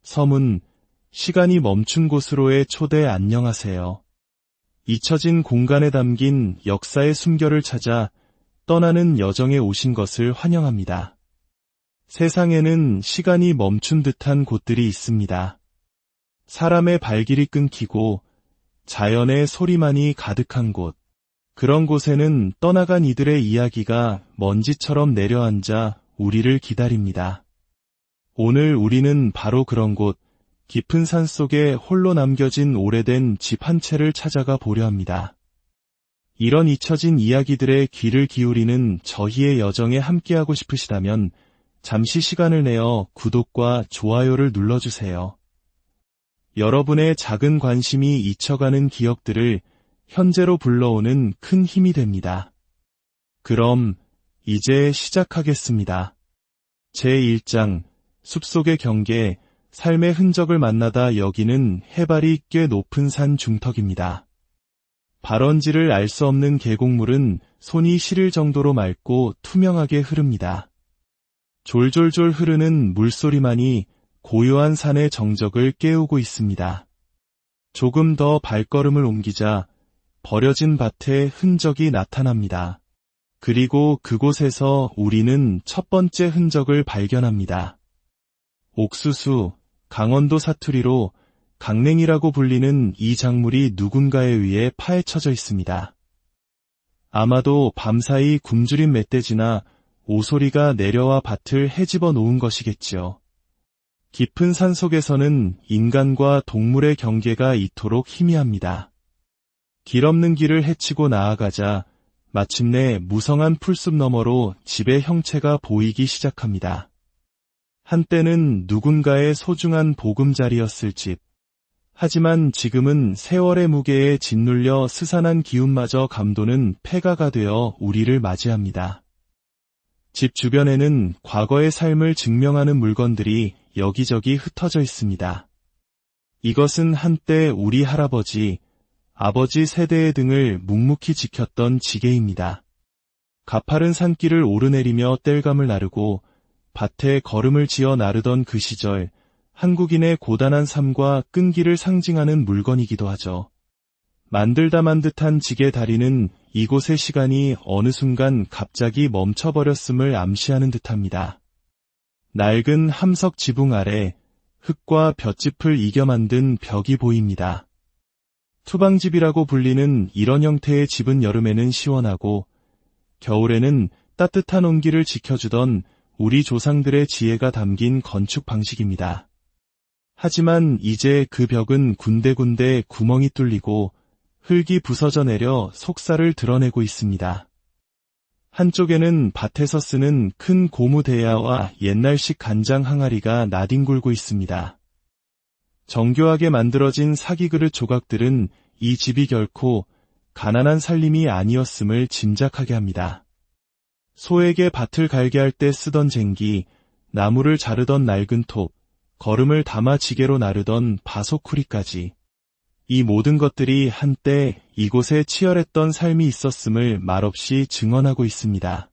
서문, 시간이 멈춘 곳으로의 초대 안녕하세요. 잊혀진 공간에 담긴 역사의 숨결을 찾아 떠나는 여정에 오신 것을 환영합니다. 세상에는 시간이 멈춘 듯한 곳들이 있습니다. 사람의 발길이 끊기고 자연의 소리만이 가득한 곳. 그런 곳에는 떠나간 이들의 이야기가 먼지처럼 내려앉아 우리를 기다립니다. 오늘 우리는 바로 그런 곳, 깊은 산 속에 홀로 남겨진 오래된 집 한 채를 찾아가 보려 합니다. 이런 잊혀진 이야기들의 귀를 기울이는 저희의 여정에 함께하고 싶으시다면 잠시 시간을 내어 구독과 좋아요를 눌러주세요. 여러분의 작은 관심이 잊혀가는 기억들을 현재로 불러오는 큰 힘이 됩니다. 그럼 이제 시작하겠습니다. 제1장 숲속의 경계, 삶의 흔적을 만나다 여기는 해발이 꽤 높은 산 중턱입니다. 발원지를 알 수 없는 계곡물은 손이 시릴 정도로 맑고 투명하게 흐릅니다. 졸졸졸 흐르는 물소리만이 고요한 산의 정적을 깨우고 있습니다. 조금 더 발걸음을 옮기자 버려진 밭의 흔적이 나타납니다. 그리고 그곳에서 우리는 첫 번째 흔적을 발견합니다. 옥수수, 강원도 사투리로 강냉이라고 불리는 이 작물이 누군가에 의해 파헤쳐져 있습니다. 아마도 밤사이 굶주린 멧돼지나 오소리가 내려와 밭을 헤집어 놓은 것이겠지요. 깊은 산 속에서는 인간과 동물의 경계가 이토록 희미합니다. 길 없는 길을 헤치고 나아가자 마침내 무성한 풀숲 너머로 집의 형체가 보이기 시작합니다. 한때는 누군가의 소중한 보금자리였을 집. 하지만 지금은 세월의 무게에 짓눌려 스산한 기운마저 감도는 폐가가 되어 우리를 맞이합니다. 집 주변에는 과거의 삶을 증명하는 물건들이 여기저기 흩어져 있습니다. 이것은 한때 우리 할아버지, 아버지 세대의 등을 묵묵히 지켰던 지게입니다. 가파른 산길을 오르내리며 땔감을 나르고 밭에 걸음을 지어 나르던 그 시절, 한국인의 고단한 삶과 끈기를 상징하는 물건이기도 하죠. 만들다 만 듯한 지게 다리는 이곳의 시간이 어느 순간 갑자기 멈춰버렸음을 암시하는 듯합니다. 낡은 함석 지붕 아래 흙과 볏짚을 이겨 만든 벽이 보입니다. 투방집이라고 불리는 이런 형태의 집은 여름에는 시원하고 겨울에는 따뜻한 온기를 지켜주던 우리 조상들의 지혜가 담긴 건축 방식입니다. 하지만 이제 그 벽은 군데군데 구멍이 뚫리고 흙이 부서져 내려 속살을 드러내고 있습니다. 한쪽에는 밭에서 쓰는 큰 고무 대야와 옛날식 간장 항아리가 나뒹굴고 있습니다. 정교하게 만들어진 사기그릇 조각들은 이 집이 결코 가난한 살림이 아니었음을 짐작하게 합니다. 소에게 밭을 갈게 할 때 쓰던 쟁기, 나무를 자르던 낡은 톱, 걸음을 담아 지게로 나르던 바소쿠리까지. 이 모든 것들이 한때 이곳에 치열했던 삶이 있었음을 말없이 증언하고 있습니다.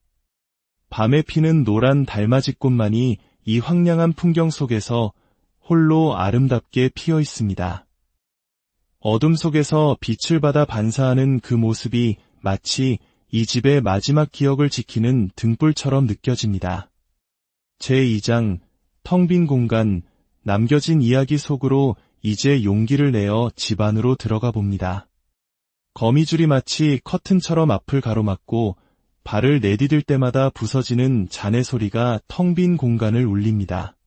밤에 피는 노란 달맞이꽃만이 이 황량한 풍경 속에서 홀로 아름답게 피어 있습니다. 어둠 속에서 빛을 받아 반사하는 그 모습이 마치 이 집의 마지막 기억을 지키는 등불처럼 느껴집니다. 제2장, 텅 빈 공간, 남겨진 이야기 속으로 이제 용기를 내어 집 안으로 들어가 봅니다. 거미줄이 마치 커튼처럼 앞을 가로막고 발을 내디딜 때마다 부서지는 잔해 소리가 텅 빈 공간을 울립니다.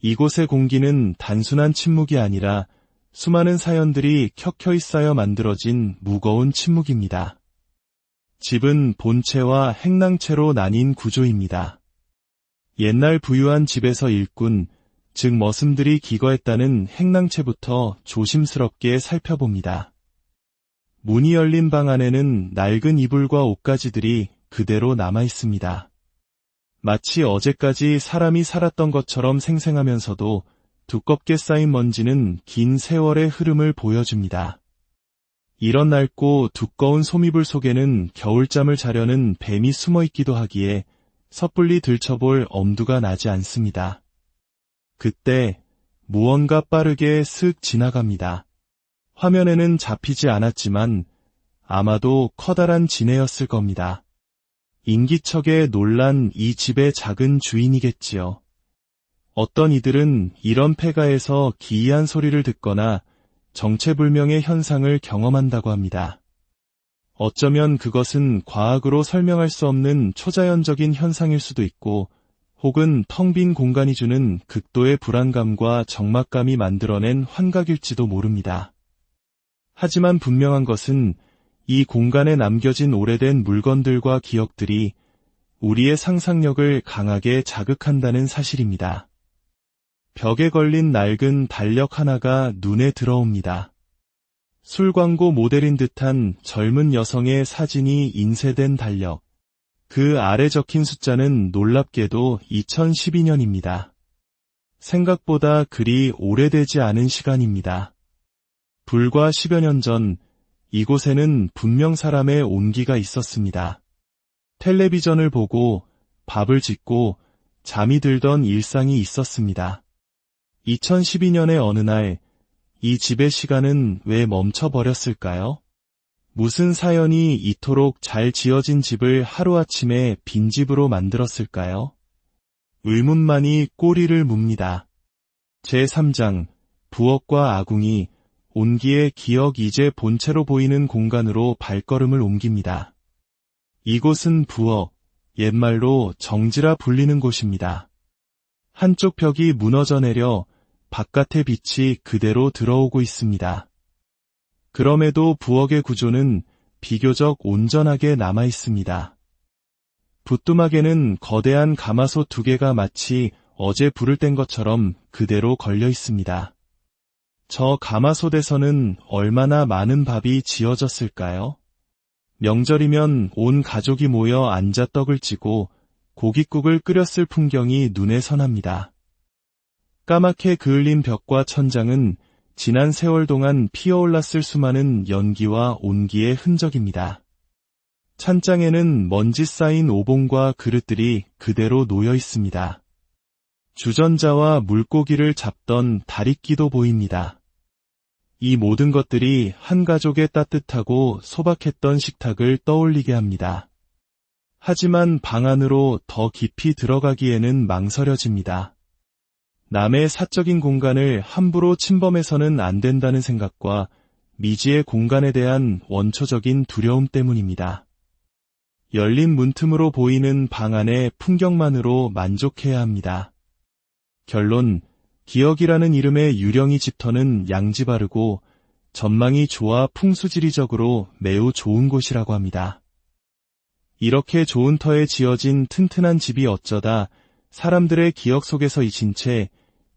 이곳의 공기는 단순한 침묵이 아니라 수많은 사연들이 켜켜이 쌓여 만들어진 무거운 침묵입니다. 집은 본체와 행랑체로 나뉜 구조입니다. 옛날 부유한 집에서 일꾼, 즉 머슴들이 기거했다는 행랑체부터 조심스럽게 살펴봅니다. 문이 열린 방 안에는 낡은 이불과 옷가지들이 그대로 남아있습니다. 마치 어제까지 사람이 살았던 것처럼 생생하면서도 두껍게 쌓인 먼지는 긴 세월의 흐름을 보여줍니다. 이런 낡고 두꺼운 솜이불 속에는 겨울잠을 자려는 뱀이 숨어있기도 하기에 섣불리 들춰볼 엄두가 나지 않습니다. 그때 무언가 빠르게 슥 지나갑니다. 화면에는 잡히지 않았지만 아마도 커다란 지네였을 겁니다. 인기척에 놀란 이 집의 작은 주인이겠지요. 어떤 이들은 이런 폐가에서 기이한 소리를 듣거나 정체불명의 현상을 경험한다고 합니다. 어쩌면 그것은 과학으로 설명할 수 없는 초자연적인 현상일 수도 있고, 혹은 텅 빈 공간이 주는 극도의 불안감과 적막감이 만들어낸 환각일지도 모릅니다. 하지만 분명한 것은 이 공간에 남겨진 오래된 물건들과 기억들이 우리의 상상력을 강하게 자극한다는 사실입니다. 벽에 걸린 낡은 달력 하나가 눈에 들어옵니다. 술 광고 모델인 듯한 젊은 여성의 사진이 인쇄된 달력. 그 아래 적힌 숫자는 놀랍게도 2012년입니다. 생각보다 그리 오래되지 않은 시간입니다. 불과 10여 년 전 이곳에는 분명 사람의 온기가 있었습니다. 텔레비전을 보고 밥을 짓고 잠이 들던 일상이 있었습니다. 2012년의 어느 날 이 집의 시간은 왜 멈춰버렸을까요? 무슨 사연이 이토록 잘 지어진 집을 하루아침에 빈집으로 만들었을까요? 의문만이 꼬리를 뭅니다. 제3장 부엌과 아궁이, 온기의 기억 이제 본체로 보이는 공간으로 발걸음을 옮깁니다. 이곳은 부엌, 옛말로 정지라 불리는 곳입니다. 한쪽 벽이 무너져 내려 바깥의 빛이 그대로 들어오고 있습니다. 그럼에도 부엌의 구조는 비교적 온전하게 남아 있습니다. 부뚜막에는 거대한 가마솥 2개가 마치 어제 불을 뗀 것처럼 그대로 걸려 있습니다. 저 가마솥에서는 얼마나 많은 밥이 지어졌을까요? 명절이면 온 가족이 모여 앉아 떡을 찌고 고깃국을 끓였을 풍경이 눈에 선합니다. 까맣게 그을린 벽과 천장은 지난 세월 동안 피어올랐을 수많은 연기와 온기의 흔적입니다. 찬장에는 먼지 쌓인 오봉과 그릇들이 그대로 놓여 있습니다. 주전자와 물고기를 잡던 다리끼도 보입니다. 이 모든 것들이 한 가족의 따뜻하고 소박했던 식탁을 떠올리게 합니다. 하지만 방 안으로 더 깊이 들어가기에는 망설여집니다. 남의 사적인 공간을 함부로 침범해서는 안 된다는 생각과 미지의 공간에 대한 원초적인 두려움 때문입니다. 열린 문틈으로 보이는 방 안의 풍경만으로 만족해야 합니다. 결론, 기억이라는 이름의 유령이 집터는 양지바르고 전망이 좋아 풍수지리적으로 매우 좋은 곳이라고 합니다. 이렇게 좋은 터에 지어진 튼튼한 집이 어쩌다 사람들의 기억 속에서 잊힌 채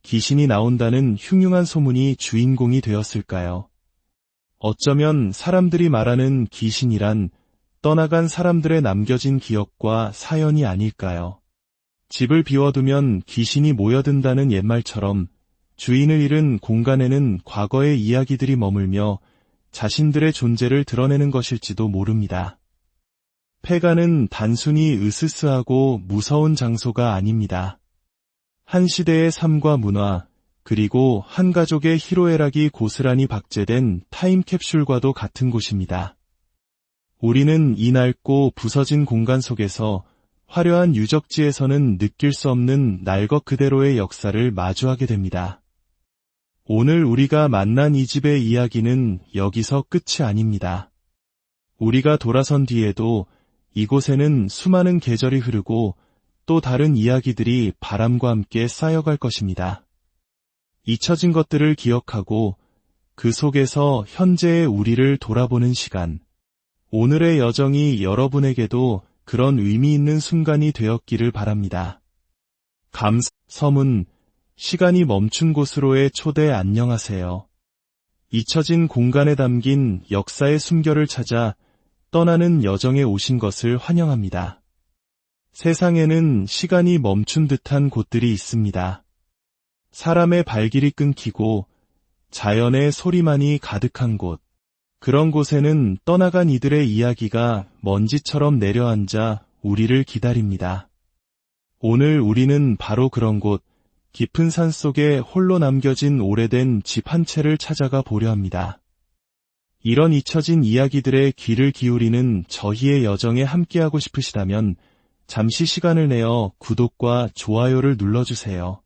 귀신이 나온다는 흉흉한 소문이 주인공이 되었을까요? 어쩌면 사람들이 말하는 귀신이란 떠나간 사람들의 남겨진 기억과 사연이 아닐까요? 집을 비워두면 귀신이 모여든다는 옛말처럼 주인을 잃은 공간에는 과거의 이야기들이 머물며 자신들의 존재를 드러내는 것일지도 모릅니다. 폐가는 단순히 으스스하고 무서운 장소가 아닙니다. 한 시대의 삶과 문화, 그리고 한 가족의 희로애락이 고스란히 박제된 타임캡슐과도 같은 곳입니다. 우리는 이 낡고 부서진 공간 속에서 화려한 유적지에서는 느낄 수 없는 날 것 그대로의 역사를 마주하게 됩니다. 오늘 우리가 만난 이 집의 이야기는 여기서 끝이 아닙니다. 우리가 돌아선 뒤에도 이곳에는 수많은 계절이 흐르고 또 다른 이야기들이 바람과 함께 쌓여갈 것입니다. 잊혀진 것들을 기억하고 그 속에서 현재의 우리를 돌아보는 시간. 오늘의 여정이 여러분에게도 그런 의미 있는 순간이 되었기를 바랍니다. 서문, 시간이 멈춘 곳으로의 초대 안녕하세요. 잊혀진 공간에 담긴 역사의 숨결을 찾아 떠나는 여정에 오신 것을 환영합니다. 세상에는 시간이 멈춘 듯한 곳들이 있습니다. 사람의 발길이 끊기고 자연의 소리만이 가득한 곳. 그런 곳에는 떠나간 이들의 이야기가 먼지처럼 내려앉아 우리를 기다립니다. 오늘 우리는 바로 그런 곳, 깊은 산 속에 홀로 남겨진 오래된 집 한 채를 찾아가 보려 합니다. 이런 잊혀진 이야기들의 귀를 기울이는 저희의 여정에 함께하고 싶으시다면 잠시 시간을 내어 구독과 좋아요를 눌러주세요.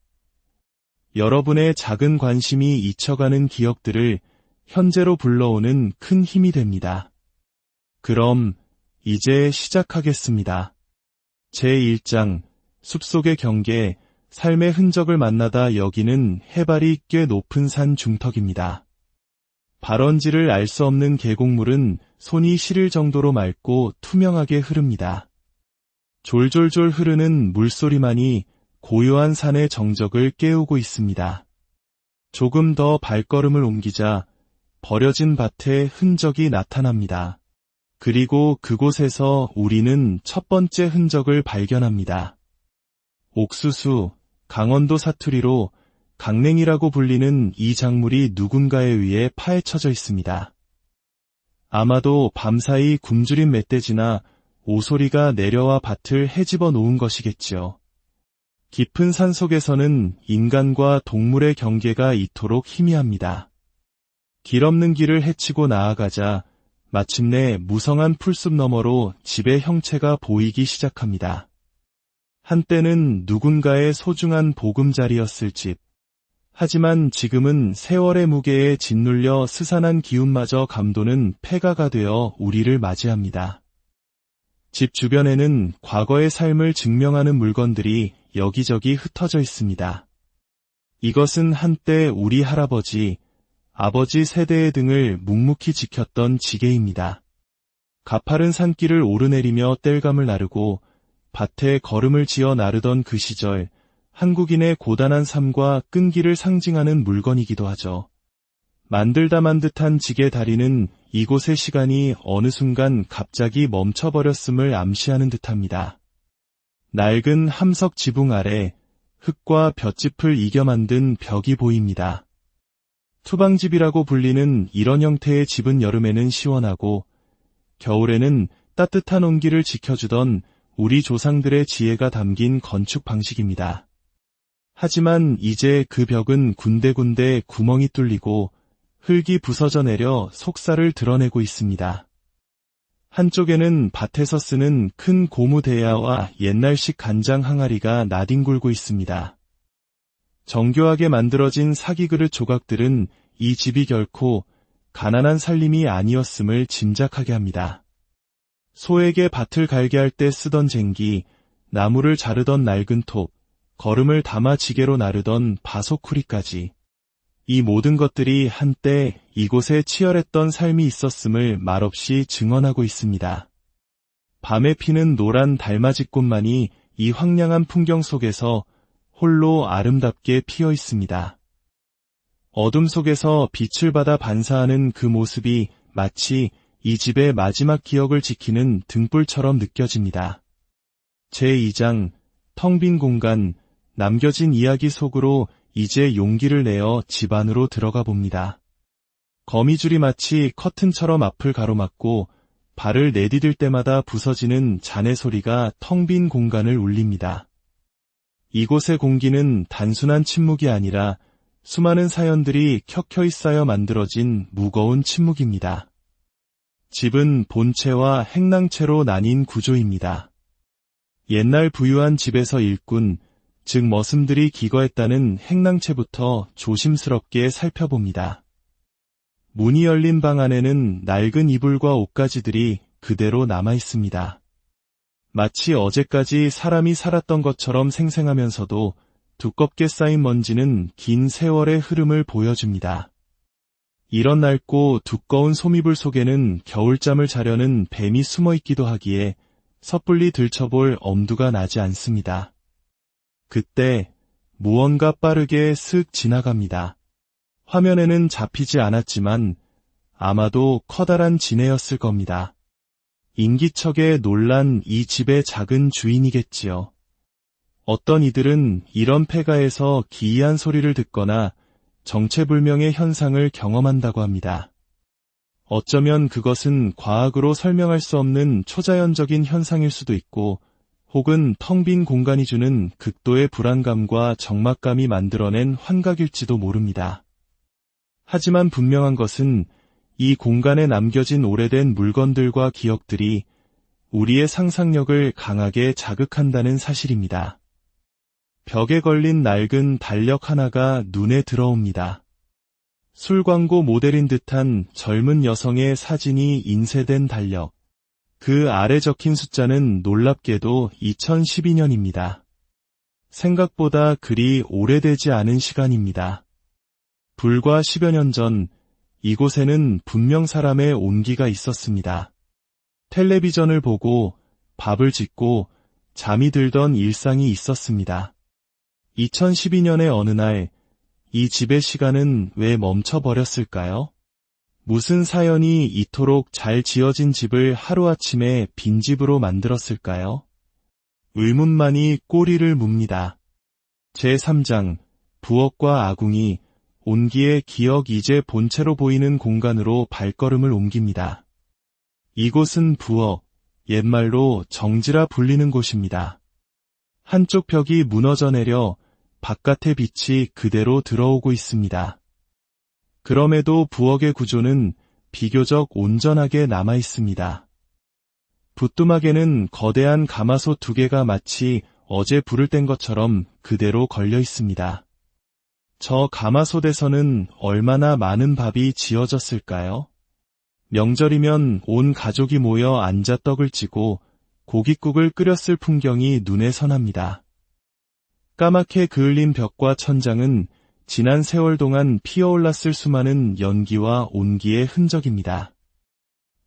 여러분의 작은 관심이 잊혀가는 기억들을 현재로 불러오는 큰 힘이 됩니다. 그럼 이제 시작하겠습니다. 제1장 숲속의 경계, 삶의 흔적을 만나다 여기는 해발이 꽤 높은 산 중턱입니다. 발원지를 알 수 없는 계곡물은 손이 시릴 정도로 맑고 투명하게 흐릅니다. 졸졸졸 흐르는 물소리만이 고요한 산의 정적을 깨우고 있습니다. 조금 더 발걸음을 옮기자 버려진 밭에 흔적이 나타납니다. 그리고 그곳에서 우리는 첫 번째 흔적을 발견합니다. 옥수수, 강원도 사투리로 강냉이라고 불리는 이 작물이 누군가에 의해 파헤쳐져 있습니다. 아마도 밤사이 굶주린 멧돼지나 오소리가 내려와 밭을 헤집어 놓은 것이겠지요. 깊은 산 속에서는 인간과 동물의 경계가 이토록 희미합니다. 길 없는 길을 헤치고 나아가자 마침내 무성한 풀숲 너머로 집의 형체가 보이기 시작합니다. 한때는 누군가의 소중한 보금자리였을 집. 하지만 지금은 세월의 무게에 짓눌려 스산한 기운마저 감도는 폐가가 되어 우리를 맞이합니다. 집 주변에는 과거의 삶을 증명하는 물건들이 여기저기 흩어져 있습니다. 이것은 한때 우리 할아버지, 아버지 세대의 등을 묵묵히 지켰던 지게입니다. 가파른 산길을 오르내리며 땔감을 나르고 밭에 걸음을 지어 나르던 그 시절, 한국인의 고단한 삶과 끈기를 상징하는 물건이기도 하죠. 만들다 만 듯한 지게 다리는 이곳의 시간이 어느 순간 갑자기 멈춰버렸음을 암시하는 듯합니다. 낡은 함석 지붕 아래 흙과 볏짚을 이겨 만든 벽이 보입니다. 투방집이라고 불리는 이런 형태의 집은 여름에는 시원하고 겨울에는 따뜻한 온기를 지켜주던 우리 조상들의 지혜가 담긴 건축 방식입니다. 하지만 이제 그 벽은 군데군데 구멍이 뚫리고 흙이 부서져 내려 속살을 드러내고 있습니다. 한쪽에는 밭에서 쓰는 큰 고무 대야와 옛날식 간장 항아리가 나뒹굴고 있습니다. 정교하게 만들어진 사기 그릇 조각들은 이 집이 결코 가난한 살림이 아니었음을 짐작하게 합니다. 소에게 밭을 갈게 할 때 쓰던 쟁기, 나무를 자르던 낡은 톱, 걸음을 담아 지게로 나르던 바소쿠리까지. 이 모든 것들이 한때 이곳에 치열했던 삶이 있었음을 말없이 증언하고 있습니다. 밤에 피는 노란 달맞이꽃만이 이 황량한 풍경 속에서 홀로 아름답게 피어 있습니다. 어둠 속에서 빛을 받아 반사하는 그 모습이 마치 이 집의 마지막 기억을 지키는 등불처럼 느껴집니다. 제2장, 텅 빈 공간, 남겨진 이야기 속으로 이제 용기를 내어 집 안으로 들어가 봅니다. 거미줄이 마치 커튼처럼 앞을 가로막고 발을 내디딜 때마다 부서지는 잔해 소리가 텅 빈 공간을 울립니다. 이곳의 공기는 단순한 침묵이 아니라 수많은 사연들이 켜켜이 쌓여 만들어진 무거운 침묵입니다. 집은 본체와 행랑체로 나뉜 구조입니다. 옛날 부유한 집에서 일꾼, 즉 머슴들이 기거했다는 행랑체부터 조심스럽게 살펴봅니다. 문이 열린 방 안에는 낡은 이불과 옷가지들이 그대로 남아 있습니다. 마치 어제까지 사람이 살았던 것처럼 생생하면서도 두껍게 쌓인 먼지는 긴 세월의 흐름을 보여줍니다. 이런 낡고 두꺼운 소미불 속에는 겨울잠을 자려는 뱀이 숨어 있기도 하기에 섣불리 들춰볼 엄두가 나지 않습니다. 그때 무언가 빠르게 슥 지나갑니다. 화면에는 잡히지 않았지만 아마도 커다란 지네였을 겁니다. 인기척에 놀란 이 집의 작은 주인이겠지요. 어떤 이들은 이런 폐가에서 기이한 소리를 듣거나 정체불명의 현상을 경험한다고 합니다. 어쩌면 그것은 과학으로 설명할 수 없는 초자연적인 현상일 수도 있고 혹은 텅 빈 공간이 주는 극도의 불안감과 적막감이 만들어낸 환각일지도 모릅니다. 하지만 분명한 것은 이 공간에 남겨진 오래된 물건들과 기억들이 우리의 상상력을 강하게 자극한다는 사실입니다. 벽에 걸린 낡은 달력 하나가 눈에 들어옵니다. 술 광고 모델인 듯한 젊은 여성의 사진이 인쇄된 달력. 그 아래 적힌 숫자는 놀랍게도 2012년입니다. 생각보다 그리 오래되지 않은 시간입니다. 불과 10여 년 전 이곳에는 분명 사람의 온기가 있었습니다. 텔레비전을 보고 밥을 짓고 잠이 들던 일상이 있었습니다. 2012년의 어느 날 이 집의 시간은 왜 멈춰버렸을까요? 무슨 사연이 이토록 잘 지어진 집을 하루아침에 빈집으로 만들었을까요? 의문만이 꼬리를 뭅니다. 제3장 부엌과 아궁이, 온기의 기억 이제 본체로 보이는 공간으로 발걸음을 옮깁니다. 이곳은 부엌, 옛말로 정지라 불리는 곳입니다. 한쪽 벽이 무너져 내려 바깥의 빛이 그대로 들어오고 있습니다. 그럼에도 부엌의 구조는 비교적 온전하게 남아 있습니다. 부뚜막에는 거대한 가마솥 2개가 마치 어제 불을 뗀 것처럼 그대로 걸려 있습니다. 저 가마솥에서는 얼마나 많은 밥이 지어졌을까요? 명절이면 온 가족이 모여 앉아 떡을 찌고 고깃국을 끓였을 풍경이 눈에 선합니다. 까맣게 그을린 벽과 천장은 지난 세월 동안 피어올랐을 수많은 연기와 온기의 흔적입니다.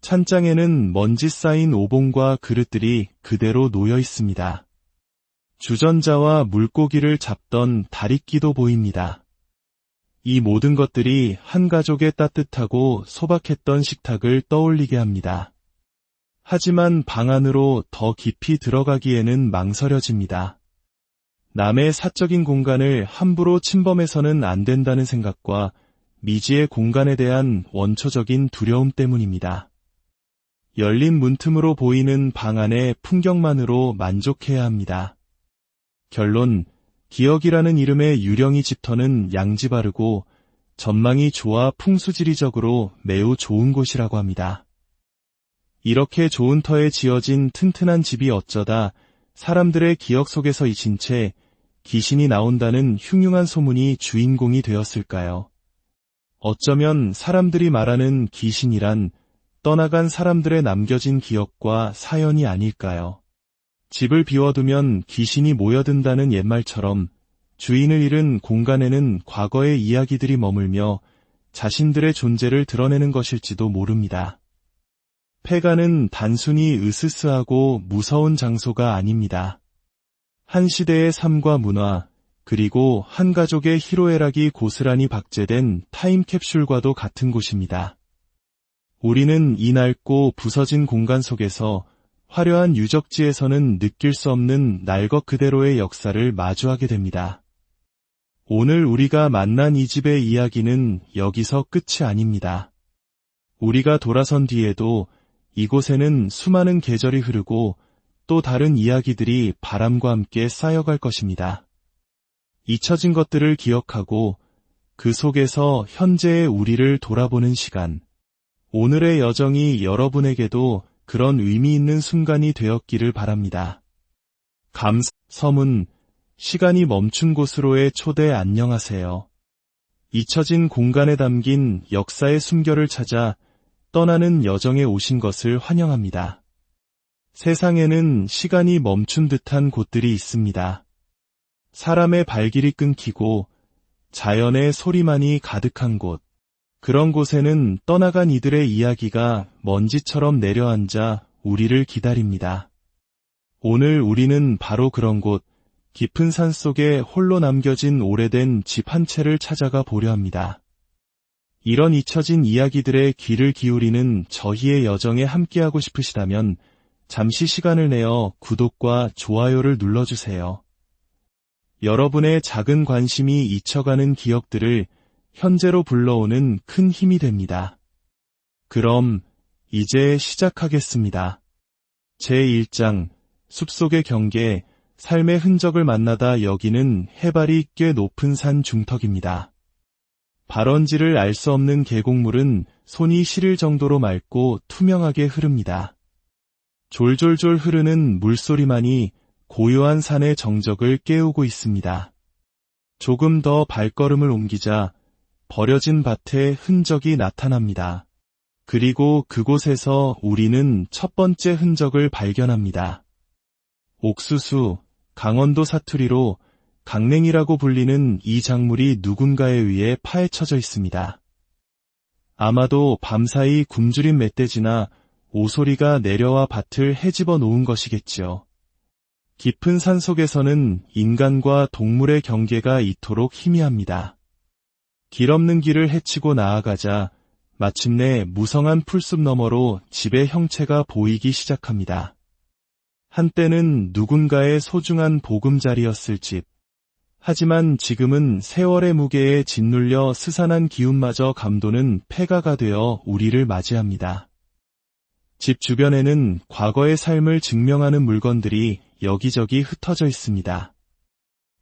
찬장에는 먼지 쌓인 오봉과 그릇들이 그대로 놓여 있습니다. 주전자와 물고기를 잡던 다리끼도 보입니다. 이 모든 것들이 한 가족의 따뜻하고 소박했던 식탁을 떠올리게 합니다. 하지만 방 안으로 더 깊이 들어가기에는 망설여집니다. 남의 사적인 공간을 함부로 침범해서는 안 된다는 생각과 미지의 공간에 대한 원초적인 두려움 때문입니다. 열린 문틈으로 보이는 방 안의 풍경만으로 만족해야 합니다. 결론, 기억이라는 이름의 유령이 집터는 양지바르고 전망이 좋아 풍수지리적으로 매우 좋은 곳이라고 합니다. 이렇게 좋은 터에 지어진 튼튼한 집이 어쩌다 사람들의 기억 속에서 잊힌 채 귀신이 나온다는 흉흉한 소문이 주인공이 되었을까요? 어쩌면 사람들이 말하는 귀신이란 떠나간 사람들의 남겨진 기억과 사연이 아닐까요? 집을 비워두면 귀신이 모여든다는 옛말처럼 주인을 잃은 공간에는 과거의 이야기들이 머물며 자신들의 존재를 드러내는 것일지도 모릅니다. 폐가는 단순히 으스스하고 무서운 장소가 아닙니다. 한 시대의 삶과 문화, 그리고 한 가족의 희로애락이 고스란히 박제된 타임캡슐과도 같은 곳입니다. 우리는 이 낡고 부서진 공간 속에서 화려한 유적지에서는 느낄 수 없는 날 것 그대로의 역사를 마주하게 됩니다. 오늘 우리가 만난 이 집의 이야기는 여기서 끝이 아닙니다. 우리가 돌아선 뒤에도 이곳에는 수많은 계절이 흐르고 또 다른 이야기들이 바람과 함께 쌓여갈 것입니다. 잊혀진 것들을 기억하고 그 속에서 현재의 우리를 돌아보는 시간. 오늘의 여정이 여러분에게도 그런 의미 있는 순간이 되었기를 바랍니다. 서문, 시간이 멈춘 곳으로의 초대 안녕하세요. 잊혀진 공간에 담긴 역사의 숨결을 찾아 떠나는 여정에 오신 것을 환영합니다. 세상에는 시간이 멈춘 듯한 곳들이 있습니다. 사람의 발길이 끊기고 자연의 소리만이 가득한 곳. 그런 곳에는 떠나간 이들의 이야기가 먼지처럼 내려앉아 우리를 기다립니다. 오늘 우리는 바로 그런 곳, 깊은 산 속에 홀로 남겨진 오래된 집 한 채를 찾아가 보려 합니다. 이런 잊혀진 이야기들의 귀를 기울이는 저희의 여정에 함께하고 싶으시다면 잠시 시간을 내어 구독과 좋아요를 눌러주세요. 여러분의 작은 관심이 잊혀가는 기억들을 현재로 불러오는 큰 힘이 됩니다. 그럼 이제 시작하겠습니다. 제1장 숲속의 경계, 삶의 흔적을 만나다 여기는 해발이 꽤 높은 산 중턱입니다. 발원지를 알 수 없는 계곡물은 손이 시릴 정도로 맑고 투명하게 흐릅니다. 졸졸졸 흐르는 물소리만이 고요한 산의 정적을 깨우고 있습니다. 조금 더 발걸음을 옮기자 버려진 밭의 흔적이 나타납니다. 그리고 그곳에서 우리는 첫 번째 흔적을 발견합니다. 옥수수, 강원도 사투리로 강냉이라고 불리는 이 작물이 누군가에 의해 파헤쳐져 있습니다. 아마도 밤사이 굶주린 멧돼지나 오소리가 내려와 밭을 헤집어 놓은 것이겠지요. 깊은 산속에서는 인간과 동물의 경계가 이토록 희미합니다. 길 없는 길을 헤치고 나아가자 마침내 무성한 풀숲 너머로 집의 형체가 보이기 시작합니다. 한때는 누군가의 소중한 보금자리였을 집. 하지만 지금은 세월의 무게에 짓눌려 스산한 기운마저 감도는 폐가가 되어 우리를 맞이합니다. 집 주변에는 과거의 삶을 증명하는 물건들이 여기저기 흩어져 있습니다.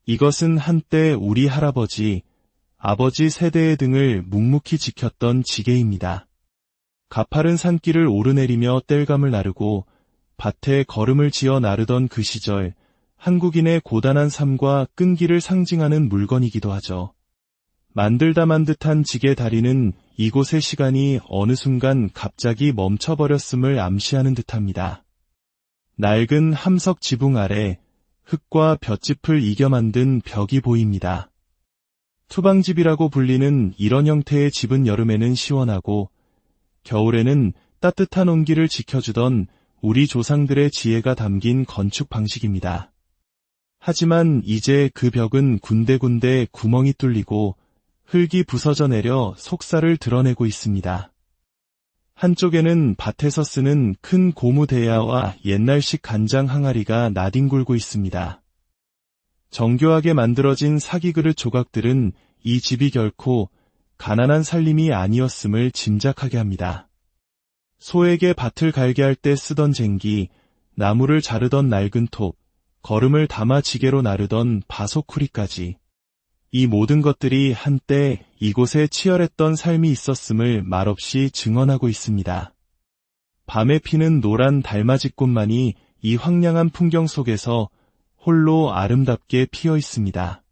이것은 한때 우리 할아버지, 아버지 세대의 등을 묵묵히 지켰던 지게입니다. 가파른 산길을 오르내리며 땔감을 나르고 밭에 걸음을 지어 나르던 그 시절, 한국인의 고단한 삶과 끈기를 상징하는 물건이기도 하죠. 만들다 만 듯한 지게 다리는 이곳의 시간이 어느 순간 갑자기 멈춰버렸음을 암시하는 듯합니다. 낡은 함석 지붕 아래 흙과 볏짚을 이겨 만든 벽이 보입니다. 투방집이라고 불리는 이런 형태의 집은 여름에는 시원하고 겨울에는 따뜻한 온기를 지켜주던 우리 조상들의 지혜가 담긴 건축 방식입니다. 하지만 이제 그 벽은 군데군데 구멍이 뚫리고 흙이 부서져 내려 속살을 드러내고 있습니다. 한쪽에는 밭에서 쓰는 큰 고무 대야와 옛날식 간장 항아리가 나뒹굴고 있습니다. 정교하게 만들어진 사기그릇 조각들은 이 집이 결코 가난한 살림이 아니었음을 짐작하게 합니다. 소에게 밭을 갈게 할 때 쓰던 쟁기, 나무를 자르던 낡은 톱, 걸음을 담아 지게로 나르던 바소쿠리까지. 이 모든 것들이 한때 이곳에 치열했던 삶이 있었음을 말없이 증언하고 있습니다. 밤에 피는 노란 달맞이꽃만이 이 황량한 풍경 속에서 홀로 아름답게 피어 있습니다.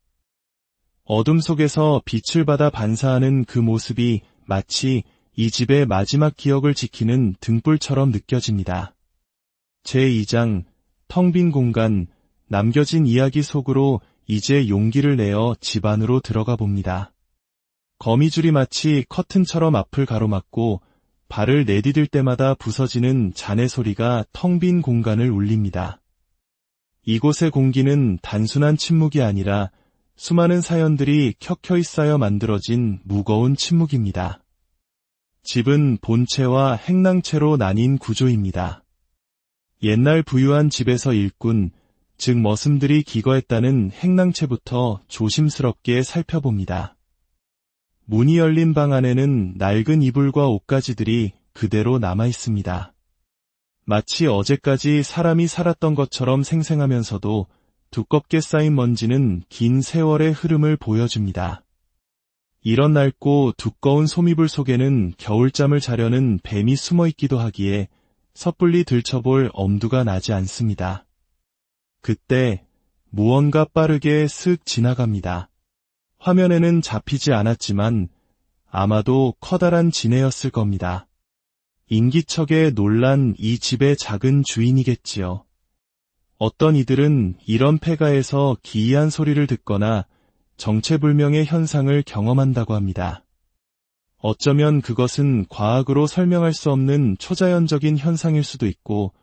어둠 속에서 빛을 받아 반사하는 그 모습이 마치 이 집의 마지막 기억을 지키는 등불처럼 느껴집니다. 제2장, 텅 빈 공간, 남겨진 이야기 속으로 이제 용기를 내어 집 안으로 들어가 봅니다. 거미줄이 마치 커튼처럼 앞을 가로막고 발을 내디딜 때마다 부서지는 잔해 소리가 텅 빈 공간을 울립니다. 이곳의 공기는 단순한 침묵이 아니라 수많은 사연들이 켜켜이 쌓여 만들어진 무거운 침묵입니다. 집은 본체와 행랑체로 나뉜 구조입니다. 옛날 부유한 집에서 일꾼, 즉 머슴들이 기거했다는 행랑체부터 조심스럽게 살펴봅니다. 문이 열린 방 안에는 낡은 이불과 옷가지들이 그대로 남아 있습니다. 마치 어제까지 사람이 살았던 것처럼 생생하면서도 두껍게 쌓인 먼지는 긴 세월의 흐름을 보여줍니다. 이런 낡고 두꺼운 소미불 속에는 겨울잠을 자려는 뱀이 숨어 있기도 하기에 섣불리 들춰볼 엄두가 나지 않습니다. 그때 무언가 빠르게 슥 지나갑니다. 화면에는 잡히지 않았지만 아마도 커다란 지네였을 겁니다. 인기척에 놀란 이 집의 작은 주인이겠지요. 어떤 이들은 이런 폐가에서 기이한 소리를 듣거나 정체불명의 현상을 경험한다고 합니다. 어쩌면 그것은 과학으로 설명할 수 없는 초자연적인 현상일 수도 있고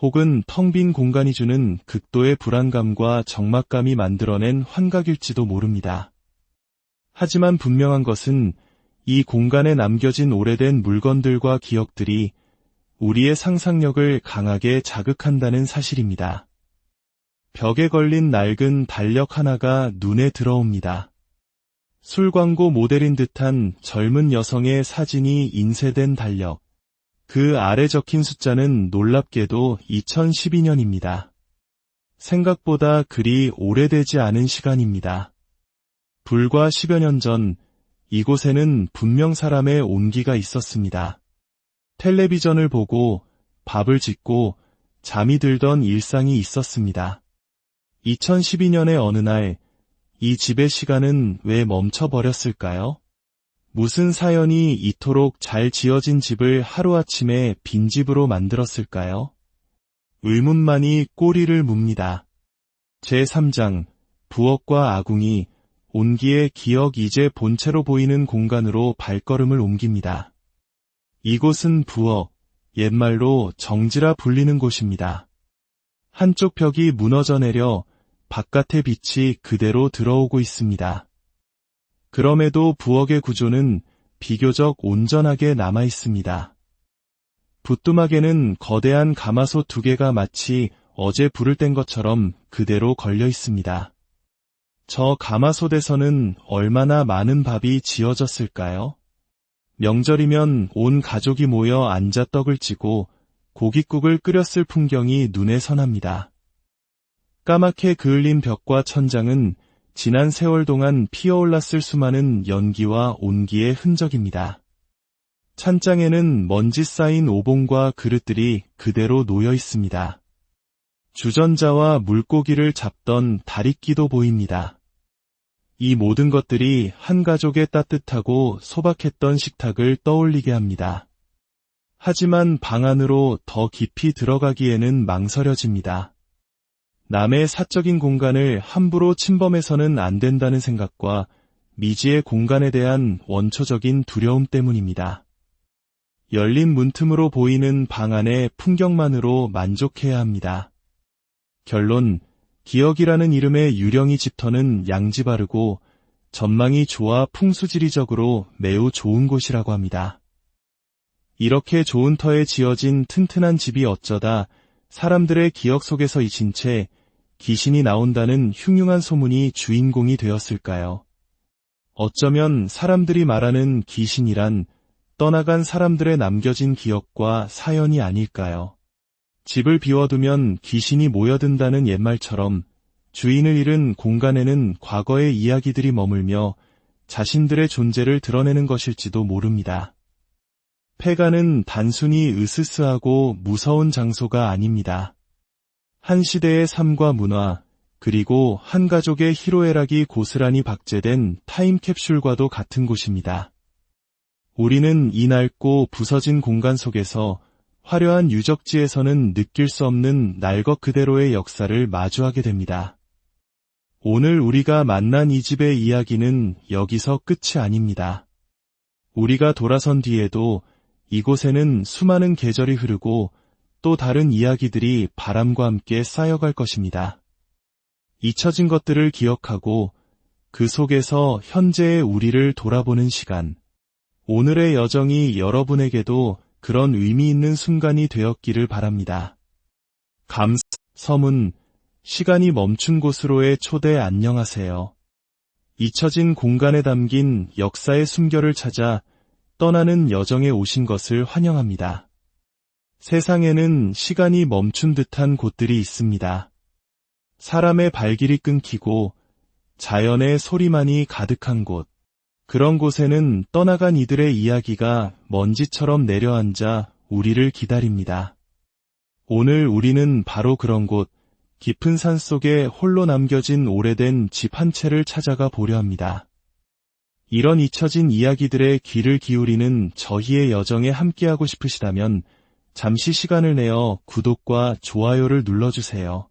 혹은 텅 빈 공간이 주는 극도의 불안감과 적막감이 만들어낸 환각일지도 모릅니다. 하지만 분명한 것은 이 공간에 남겨진 오래된 물건들과 기억들이 우리의 상상력을 강하게 자극한다는 사실입니다. 벽에 걸린 낡은 달력 하나가 눈에 들어옵니다. 술 광고 모델인 듯한 젊은 여성의 사진이 인쇄된 달력. 그 아래 적힌 숫자는 놀랍게도 2012년입니다. 생각보다 그리 오래되지 않은 시간입니다. 불과 10여 년 전, 이곳에는 분명 사람의 온기가 있었습니다. 텔레비전을 보고 밥을 짓고 잠이 들던 일상이 있었습니다. 2012년의 어느 날, 이 집의 시간은 왜 멈춰버렸을까요? 무슨 사연이 이토록 잘 지어진 집을 하루아침에 빈집으로 만들었을까요? 의문만이 꼬리를 뭅니다. 제3장, 부엌과 아궁이, 온기의 기억 이제 본체로 보이는 공간으로 발걸음을 옮깁니다. 이곳은 부엌, 옛말로 정지라 불리는 곳입니다. 한쪽 벽이 무너져 내려 바깥의 빛이 그대로 들어오고 있습니다. 그럼에도 부엌의 구조는 비교적 온전하게 남아 있습니다. 부뚜막에는 거대한 가마솥 2개가 마치 어제 불을 뗀 것처럼 그대로 걸려 있습니다. 저 가마솥에서는 얼마나 많은 밥이 지어졌을까요? 명절이면 온 가족이 모여 앉아 떡을 찌고 고깃국을 끓였을 풍경이 눈에 선합니다. 까맣게 그을린 벽과 천장은 지난 세월 동안 피어올랐을 수많은 연기와 온기의 흔적입니다. 찬장에는 먼지 쌓인 오봉과 그릇들이 그대로 놓여 있습니다. 주전자와 물고기를 잡던 다리끼도 보입니다. 이 모든 것들이 한 가족의 따뜻하고 소박했던 식탁을 떠올리게 합니다. 하지만 방 안으로 더 깊이 들어가기에는 망설여집니다. 남의 사적인 공간을 함부로 침범해서는 안 된다는 생각과 미지의 공간에 대한 원초적인 두려움 때문입니다. 열린 문틈으로 보이는 방 안의 풍경만으로 만족해야 합니다. 결론, 기억이라는 이름의 유령이 집터는 양지바르고 전망이 좋아 풍수지리적으로 매우 좋은 곳이라고 합니다. 이렇게 좋은 터에 지어진 튼튼한 집이 어쩌다 사람들의 기억 속에서 잊힌 채 귀신이 나온다는 흉흉한 소문이 주인공이 되었을까요? 어쩌면 사람들이 말하는 귀신이란 떠나간 사람들의 남겨진 기억과 사연이 아닐까요? 집을 비워두면 귀신이 모여든다는 옛말처럼 주인을 잃은 공간에는 과거의 이야기들이 머물며 자신들의 존재를 드러내는 것일지도 모릅니다. 폐가는 단순히 으스스하고 무서운 장소가 아닙니다. 한 시대의 삶과 문화, 그리고 한 가족의 희로애락이 고스란히 박제된 타임캡슐과도 같은 곳입니다. 우리는 이 낡고 부서진 공간 속에서 화려한 유적지에서는 느낄 수 없는 날 것 그대로의 역사를 마주하게 됩니다. 오늘 우리가 만난 이 집의 이야기는 여기서 끝이 아닙니다. 우리가 돌아선 뒤에도 이곳에는 수많은 계절이 흐르고 또 다른 이야기들이 바람과 함께 쌓여갈 것입니다. 잊혀진 것들을 기억하고 그 속에서 현재의 우리를 돌아보는 시간. 오늘의 여정이 여러분에게도 그런 의미 있는 순간이 되었기를 바랍니다. 서문, 시간이 멈춘 곳으로의 초대 안녕하세요. 잊혀진 공간에 담긴 역사의 숨결을 찾아 떠나는 여정에 오신 것을 환영합니다. 세상에는 시간이 멈춘 듯한 곳들이 있습니다. 사람의 발길이 끊기고 자연의 소리만이 가득한 곳. 그런 곳에는 떠나간 이들의 이야기가 먼지처럼 내려앉아 우리를 기다립니다. 오늘 우리는 바로 그런 곳, 깊은 산 속에 홀로 남겨진 오래된 집 한 채를 찾아가 보려 합니다. 이런 잊혀진 이야기들의 귀를 기울이는 저희의 여정에 함께하고 싶으시다면 잠시 시간을 내어 구독과 좋아요를 눌러주세요.